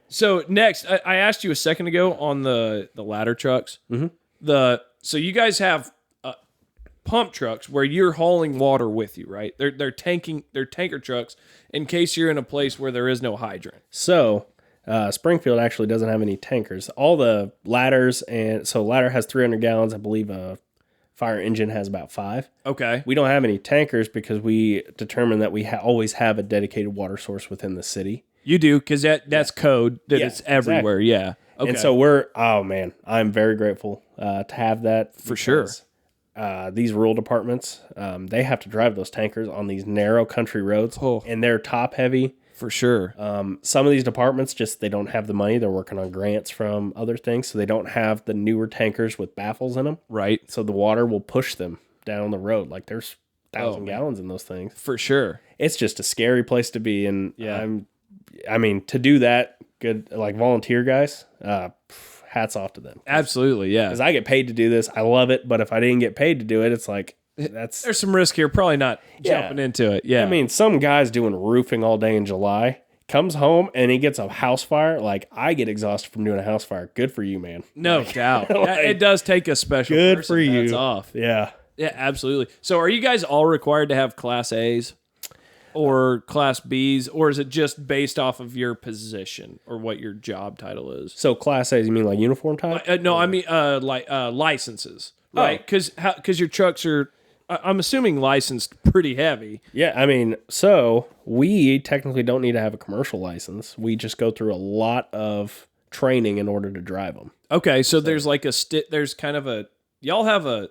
So next, I asked you a second ago on the ladder trucks. Mm-hmm. So you guys have pump trucks where you're hauling water with you, right? They're tanker trucks in case you're in a place where there is no hydrant. So, Springfield actually doesn't have any tankers. All the ladders, ladder has 300 gallons. I believe a fire engine has about 5. Okay. We don't have any tankers because we determined that we always have a dedicated water source within the city. You do, because that's code that Yeah, it's everywhere. exactly. Yeah. Okay. And so I'm very grateful to have that. For sure. These rural departments, they have to drive those tankers on these narrow country roads, and they're top heavy. For sure. Some of these departments they don't have the money. They're working on grants from other things, so they don't have the newer tankers with baffles in them. Right. So the water will push them down the road. Like there's 1,000 gallons in those things. For sure. It's just a scary place to be, and Yeah. to do that, good like volunteer guys. Hats off to them. Absolutely, yeah. Because I get paid to do this. I love it. But if I didn't get paid to do it, it's like, There's some risk here. Probably not jumping into it. Yeah. Some guy's doing roofing all day in July, comes home and he gets a house fire. Like, I get exhausted from doing a house fire. Good for you, man. No doubt. It does take a special Good person. for you. Hats off. Yeah. Yeah, absolutely. So are you guys all required to have Class A's or Class B's, or is it just based off of your position or what your job title is? So Class A's, you mean like uniform type? No, I mean licenses, right? Because your trucks are, I'm assuming, licensed pretty heavy. Yeah, so we technically don't need to have a commercial license. We just go through a lot of training in order to drive them. Okay, so there's like there's kind of y'all have a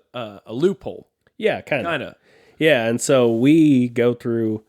loophole. Yeah, kind of. Kind of. Yeah, and so we go through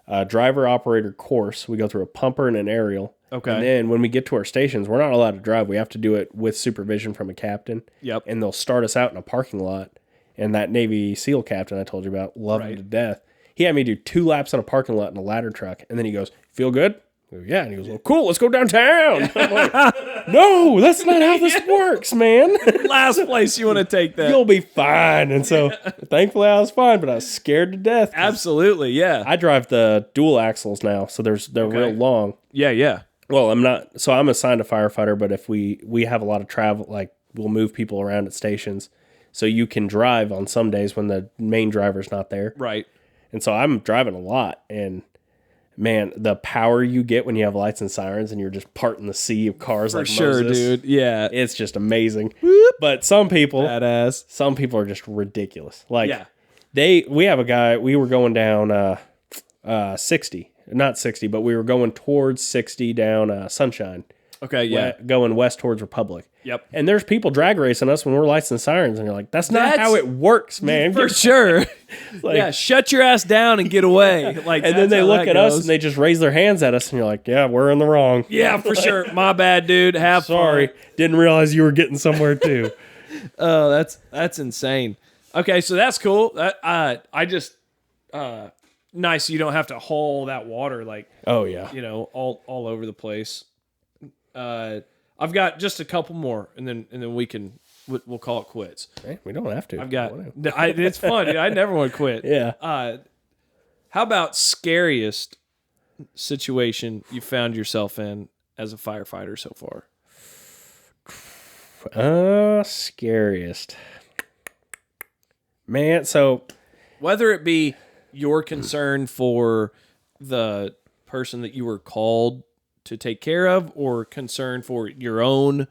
a driver operator course. We go through a pumper and an aerial. Okay. And then when we get to our stations, we're not allowed to drive. We have to do it with supervision from a captain. Yep. And they'll start us out in a parking lot. And that Navy SEAL captain I told you about, loved him to death. He had me do 2 laps in a parking lot in a ladder truck. And then he goes, "Feel good?" I go, "Yeah." And he goes, "Well, cool, let's go downtown." I'm like, "No, that's not how this works, man." Last place you want to take that. You'll be fine. And so thankfully I was fine, but I was scared to death. Absolutely, yeah. I drive the dual axles now, so they're real long. Yeah. Well, I'm not. So I'm assigned a firefighter, but if we have a lot of travel, like we'll move people around at stations, so you can drive on some days when the main driver's not there. Right. And so I'm driving a lot, and man, the power you get when you have lights and sirens and you're just parting the sea of cars For like sure, Moses, dude. Yeah. it's just amazing. But some people Badass. are just ridiculous. Like Yeah. we have a guy, we were going down 60. Not 60, but we were going towards 60 down Sunshine. Okay, yeah. Going west towards Republic. Yep. And there's people drag racing us when we're lights and sirens, and you're like, that's not how it works, man. For sure. Yeah, shut your ass down and get away. Like, and then they look at us and they just raise their hands at us, and you're like, yeah, we're in the wrong. Yeah, for sure. My bad, dude. Sorry. Fun. Didn't realize you were getting somewhere too. Oh, that's insane. Okay, so that's cool. I just nice you don't have to haul that water like oh yeah, all over the place. I've got just a couple more, and then we'll call it quits. Hey, we don't have to. I've got it's fun, dude. I never want to quit. Yeah. How about scariest situation you found yourself in as a firefighter so far? Scariest. Man, so whether it be your concern for the person that you were called to take care of, or concern for your own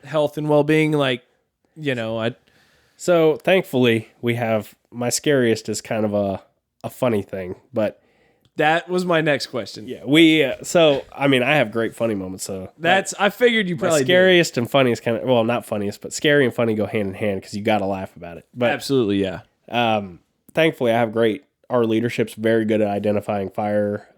health and well-being, like, So thankfully we have, my scariest is kind of a funny thing, but that was my next question. Yeah, so I mean, I have great funny moments. So I figured you probably scariest and funniest kind of, well, not funniest, but scary and funny go hand in hand because you got to laugh about it. But absolutely, yeah. Thankfully, I have our leadership's very good at identifying fire.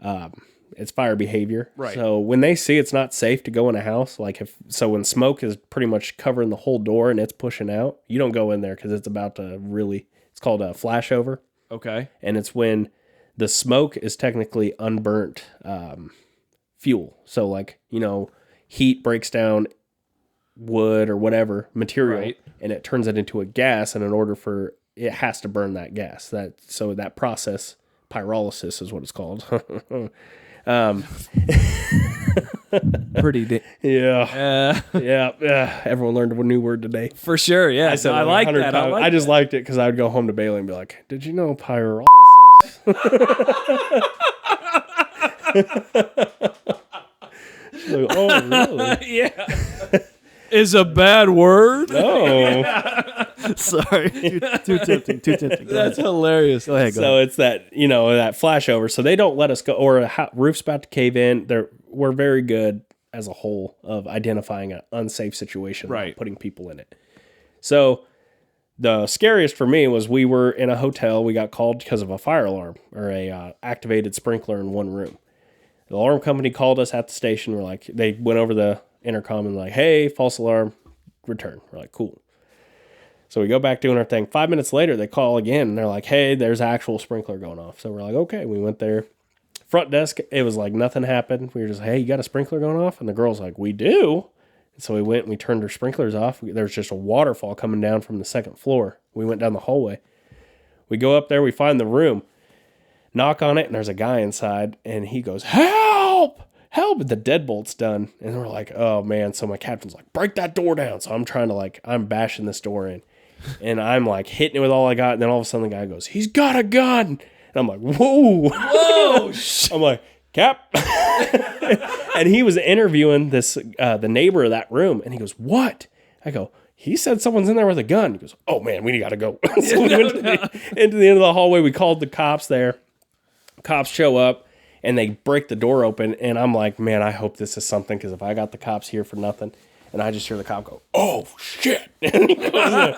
It's fire behavior. Right. So when they see it's not safe to go in a house, when smoke is pretty much covering the whole door and it's pushing out, you don't go in there because it's about to it's called a flashover. Okay. And it's when the smoke is technically unburnt fuel. So heat breaks down wood or whatever material, right, and it turns it into a gas. And in order for it has to burn that gas. So that process, pyrolysis is what it's called. Pretty yeah. Everyone learned a new word today. For sure, yeah. I like that. I just liked it because I would go home to Bailey and be like, "Did you know pyrolysis?" She's like, "Oh, really?" Yeah. Is a bad word? No. Sorry. Too tempting. That's hilarious. Go ahead. So it's that, that flashover. So they don't let us go, or a roof's about to cave in. We're very good as a whole of identifying an unsafe situation, right, putting people in it. So the scariest for me was we were in a hotel. We got called because of a fire alarm or a activated sprinkler in one room. The alarm company called us at the station. They went over the intercom and hey, false alarm, return. We're like, cool. So we go back doing our thing. 5 minutes later, they call again, and they're like, hey, there's actual sprinkler going off. So we're like, okay. We went there. Front desk, it was like nothing happened. We were just, hey, you got a sprinkler going off? And the girl's like, we do. And so we went and we turned our sprinklers off. There was just a waterfall coming down from the second floor. We went down the hallway. We go up there. We find the room. Knock on it, and there's a guy inside, and he goes, help! Help! The deadbolt's done. And we're like, oh, man. So my captain's like, break that door down. So I'm trying to I'm bashing this door in. And I'm hitting it with all I got. And then all of a sudden the guy goes, he's got a gun. And I'm like, whoa. I'm like, Cap. And he was interviewing the neighbor of that room. And he goes, what? I go, he said someone's in there with a gun. He goes, oh, man, we got to go. So we went into the end of the hallway. We called the cops there. Cops show up. And they break the door open, and I'm like, man, I hope this is something, because if I got the cops here for nothing, and I just hear the cop go, oh, shit. And he goes,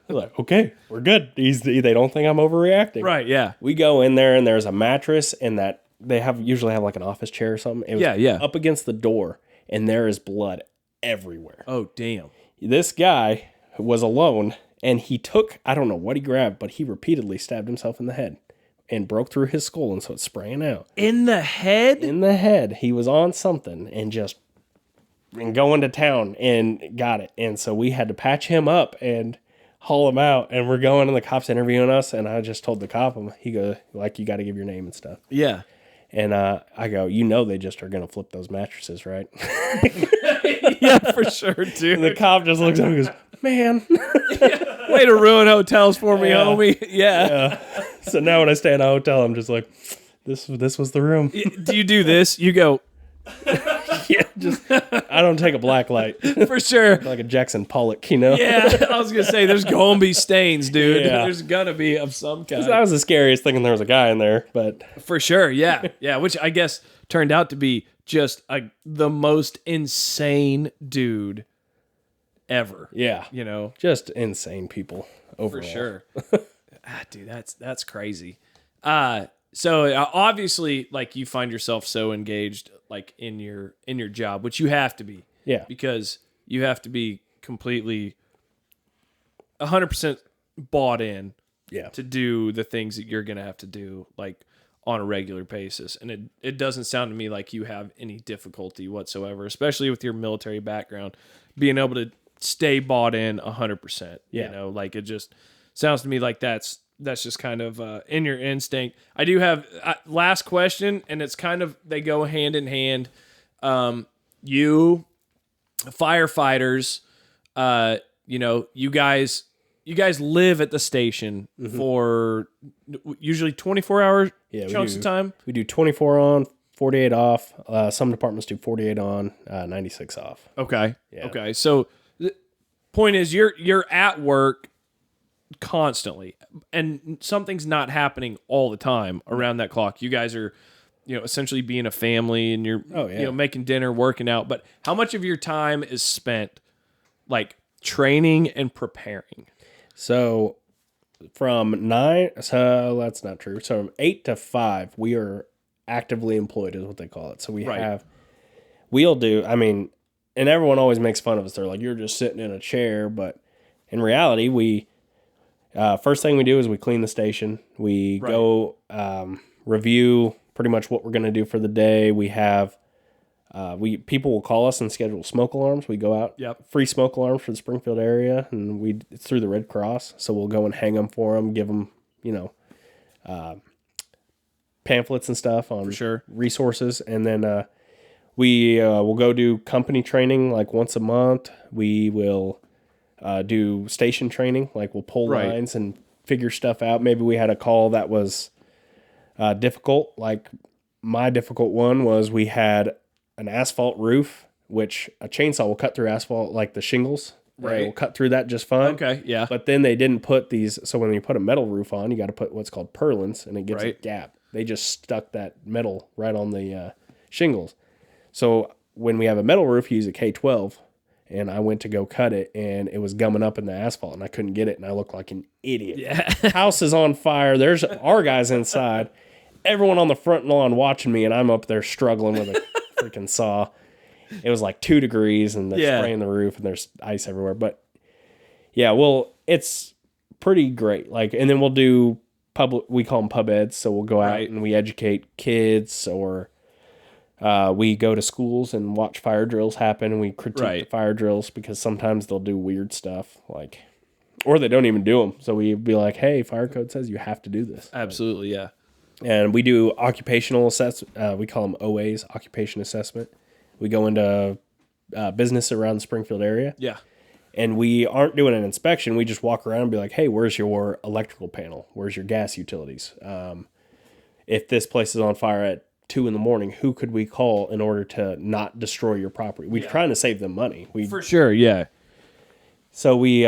like, okay, we're good. They don't think I'm overreacting. Right, yeah. We go in there, and there's a mattress, and that they usually have an office chair or something. It was up against the door, and there is blood everywhere. Oh, damn. This guy was alone, and he took, I don't know what he grabbed, but he repeatedly stabbed himself in the head. And broke through his skull, and so it's spraying out. In the head? In the head. He was on something and going to town and got it. And so we had to patch him up and haul him out. And we're going, and the cop's interviewing us. And I just told the cop, he goes, you got to give your name and stuff. Yeah. And I go, they just are going to flip those mattresses, right? Yeah, for sure, dude. And the cop just looks at me and goes, man. Way to ruin hotels for me, homie. Yeah. So now when I stay in a hotel, I'm just like, this was the room. Do you do this? You go, I don't take a black light. For sure. Like a Jackson Pollock, you know? Yeah, I was gonna say there's gonna be stains, dude. Yeah. There's gonna be of some kind. That was the scariest thinking there was a guy in there, but For sure, yeah, which I guess turned out to be just the most insane dude ever. yeah, You know, just insane people overall. for sure. Dude, that's crazy. So obviously, like you find yourself so engaged, like in your job, which you have to be. Yeah. Because you have to be completely 100% bought in Yeah. to do the things that you're going to have to do, like on a regular basis. And it doesn't sound to me like you have any difficulty whatsoever, especially with your military background, being able to stay bought in 100%. Yeah. You know, like it just sounds to me like that's just kind of in your instinct. I do have last question, and it's kind of, they go hand in hand. You firefighters, you know, you guys live at the station for usually 24 hours chunks of time. We do 24 on, 48 off. Some departments do 48 on, 96 off. Okay. Yeah. Okay. So the point is you're at work constantly and something's not happening all the time around that clock. You guys are, you know, essentially being a family, and you're, you know, making dinner, working out. But how much of your time is spent like training and preparing? So from 9, so that's not true. So from 8 to 5, we are actively employed, is what they call it. So we'll do, I mean, and everyone always makes fun of us. They're like, you're just sitting in a chair. But in reality, we, first thing we do is we clean the station. We go review pretty much what we're going to do for the day. We have, people will call us and schedule smoke alarms. We go out, free smoke alarms for the Springfield area, and it's through the Red Cross. So we'll go and hang them for them, give them, you know, pamphlets and stuff on resources. And then we will go do company training like once a month. We will do station training, like we'll pull lines and figure stuff out. Maybe we had a call that was difficult. Like my difficult one was we had an asphalt roof, which a chainsaw will cut through asphalt, like the shingles. Right. It will cut through that just fine. Okay, yeah. But then they didn't put these, so when you put a metal roof on, you got to put what's called purlins, and it gives a gap. They just stuck that metal right on the shingles. So when we have a metal roof, you use a K12, and I went to go cut it, and it was gumming up in the asphalt, and I couldn't get it, and I looked like an idiot. Yeah. House is on fire. There's our guys inside. Everyone on the front lawn watching me, and I'm up there struggling with a freaking saw. It was like 2 degrees, and they're spraying the roof, and there's ice everywhere. But yeah, well, it's pretty great. Like, and then we'll do we call them pub eds. So we'll go out and we educate kids, or we go to schools and watch fire drills happen, and we critique the fire drills, because sometimes they'll do weird stuff, like, or they don't even do them. So we'd be like, hey, fire code says you have to do this. Absolutely, yeah. And we do occupational assessment. We call them OAs, occupation assessment. We go into business around the Springfield area. Yeah. And we aren't doing an inspection. We just walk around and be like, hey, where's your electrical panel? Where's your gas utilities? If this place is on fire at 2 a.m, who could we call in order to not destroy your property? We're trying to save them money. For sure, yeah. So we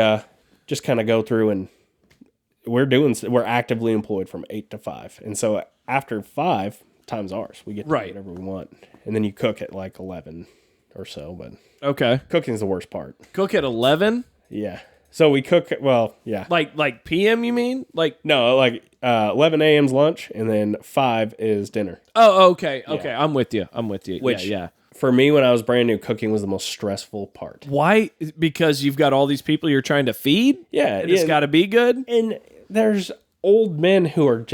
just kind of go through, and we're actively employed from 8 to 5. And so after 5, time's ours. We get to do whatever we want. And then you cook at like 11 or so, but okay, cooking's the worst part. Cook at 11? Yeah. So we cook, like PM, you mean? Like, no, like 11 a.m.'s lunch, and then 5 is dinner. Oh, okay. Okay. I'm with you. Which, yeah. For me, when I was brand new, cooking was the most stressful part. Why? Because you've got all these people you're trying to feed? Yeah. And it's got to be good? And there's old men who are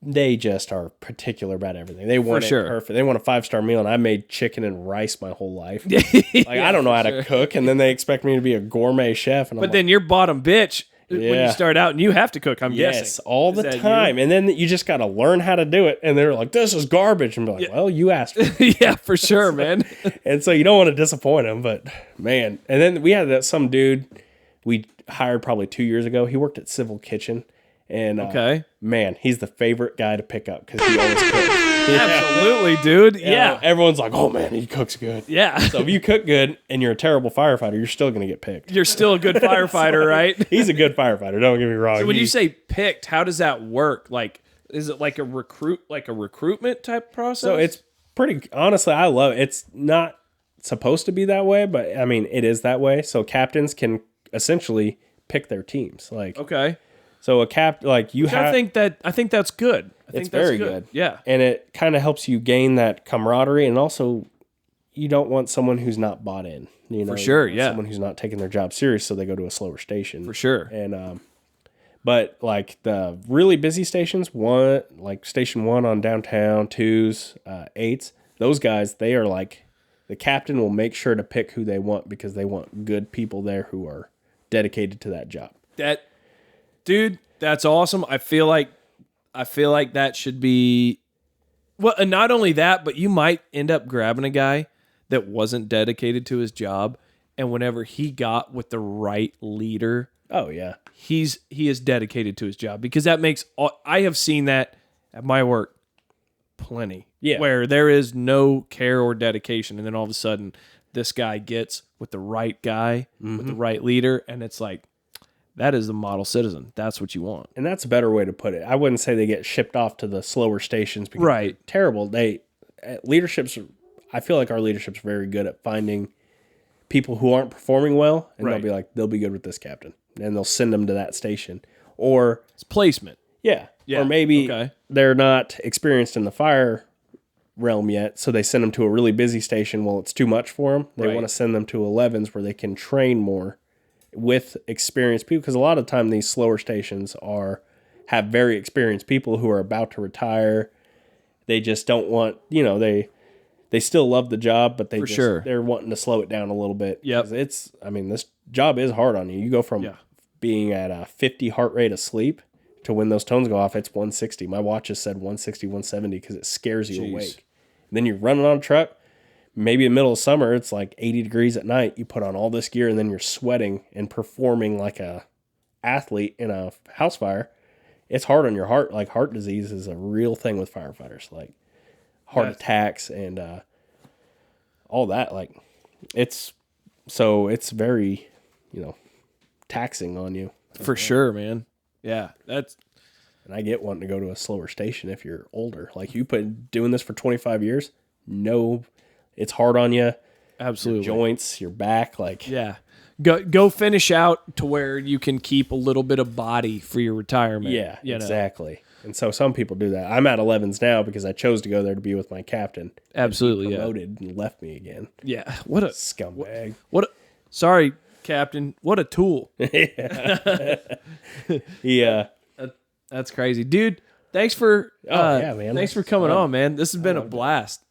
they just are particular about everything. They want it perfect. They want a 5-star meal, and I made chicken and rice my whole life. I don't know how to cook, and then they expect me to be a gourmet chef. And then you're bottom bitch when you start out, and you have to cook, I'm guessing. Yes, all the time. And then you just got to learn how to do it. And they're like, this is garbage. And be like, well, you asked for it. Yeah, for sure, man. And so you don't want to disappoint them, but man. And then we had some dude we hired probably 2 years ago. He worked at Civil Kitchen. And man, he's the favorite guy to pick up because he always cooks. Absolutely, dude. Yeah. Everyone's like, oh man, he cooks good. Yeah. So if you cook good and you're a terrible firefighter, you're still going to get picked. You're still a good firefighter, right? He's a good firefighter. Don't get me wrong. So when you say picked, how does that work? Like, is it like a recruitment type process? So it's pretty, honestly, I love it. It's not supposed to be that way, but I mean, it is that way. So captains can essentially pick their teams. Like, okay. so I think that's good. I think it's that's very good. Yeah. And it kind of helps you gain that camaraderie, and also you don't want someone who's not bought in. You know, For sure, you want yeah. someone who's not taking their job serious, so they go to a slower station. For sure. And but like the really busy stations, like station 1 on downtown, 2s, 8s, those guys, they are like, the captain will make sure to pick who they want because they want good people there who are dedicated to that job. Dude, that's awesome. I feel like that should be, well, and not only that, but you might end up grabbing a guy that wasn't dedicated to his job, and whenever he got with the right leader, oh yeah, he is dedicated to his job, because that makes I have seen that at my work plenty. Yeah. Where there is no care or dedication, and then all of a sudden this guy gets with the right guy, with the right leader, and it's like, that is the model citizen. That's what you want. And that's a better way to put it. I wouldn't say they get shipped off to the slower stations because Right. they're terrible. I feel like our leadership's very good at finding people who aren't performing well, and Right. they'll be like, they'll be good with this captain, and they'll send them to that station. Or It's placement. yeah, Yeah, or maybe okay. they're not experienced in the fire realm yet, so they send them to a really busy station. Well, it's too much for them. They Right. want to send them to 11s where they can train more with experienced people, because a lot of the time these slower stations have very experienced people who are about to retire. They just don't want, they still love the job, but they're wanting to slow it down a little bit. Yep. 'Cause this job is hard on you. You go from being at a 50 heart rate asleep to when those tones go off, it's 160. My watch has said 160, 170 because it scares you awake. And then you're running on a truck. Maybe in the middle of summer, it's like 80 degrees at night. You put on all this gear, and then you're sweating and performing like a athlete in a house fire. It's hard on your heart. Like, heart disease is a real thing with firefighters, like heart attacks and all that. Like, it's very, taxing on you. For sure, man. Yeah, that's And I get wanting to go to a slower station if you're older. Like, doing this for 25 years, it's hard on you. absolutely. Your joints, your back, like Yeah. Go finish out to where you can keep a little bit of body for your retirement. yeah, you know? exactly. And so some people do that. I'm at 11s now because I chose to go there to be with my captain. Absolutely, yeah. Promoted and left me again. Yeah. What a Scumbag. sorry, Captain. What a tool. Yeah. That's crazy, dude. Thanks for yeah, man. Thanks for coming on, man. This has been a blast.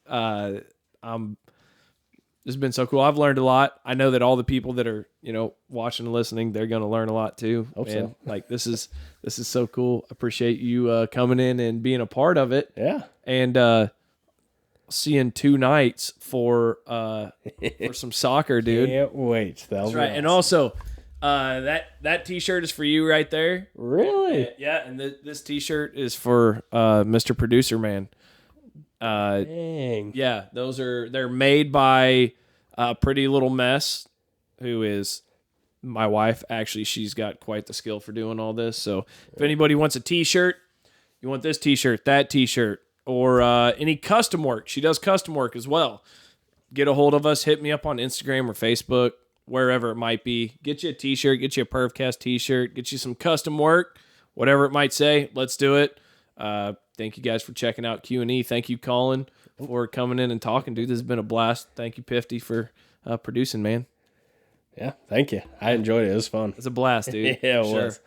This has been so cool. I've learned a lot. I know that all the people that are, watching and listening, they're going to learn a lot too. Hope so. Like, this is so cool. I appreciate you coming in and being a part of it. Yeah. And see you in 2 nights for some soccer, dude. Can't wait. That's right. And also, that T-shirt is for you right there. Really? Yeah, and this T-shirt is for Mr. Producer Man. Dang. Yeah, they're made by Pretty Little Mess, who is my wife. Actually, she's got quite the skill for doing all this. So if anybody wants a T-shirt, you want this T-shirt, that T-shirt, or any custom work, she does custom work as well. Get a hold of us. Hit me up on Instagram or Facebook, wherever it might be. Get you a T-shirt, get you a Purvcast T-shirt, get you some custom work, whatever it might say. Let's do it. Thank you guys for checking out Q&E. Thank you, Colin, for coming in and talking, dude. This has been a blast. Thank you, Pifty, for producing, man. Yeah, thank you. I enjoyed it. It was fun. It's a blast, dude. Yeah, it was.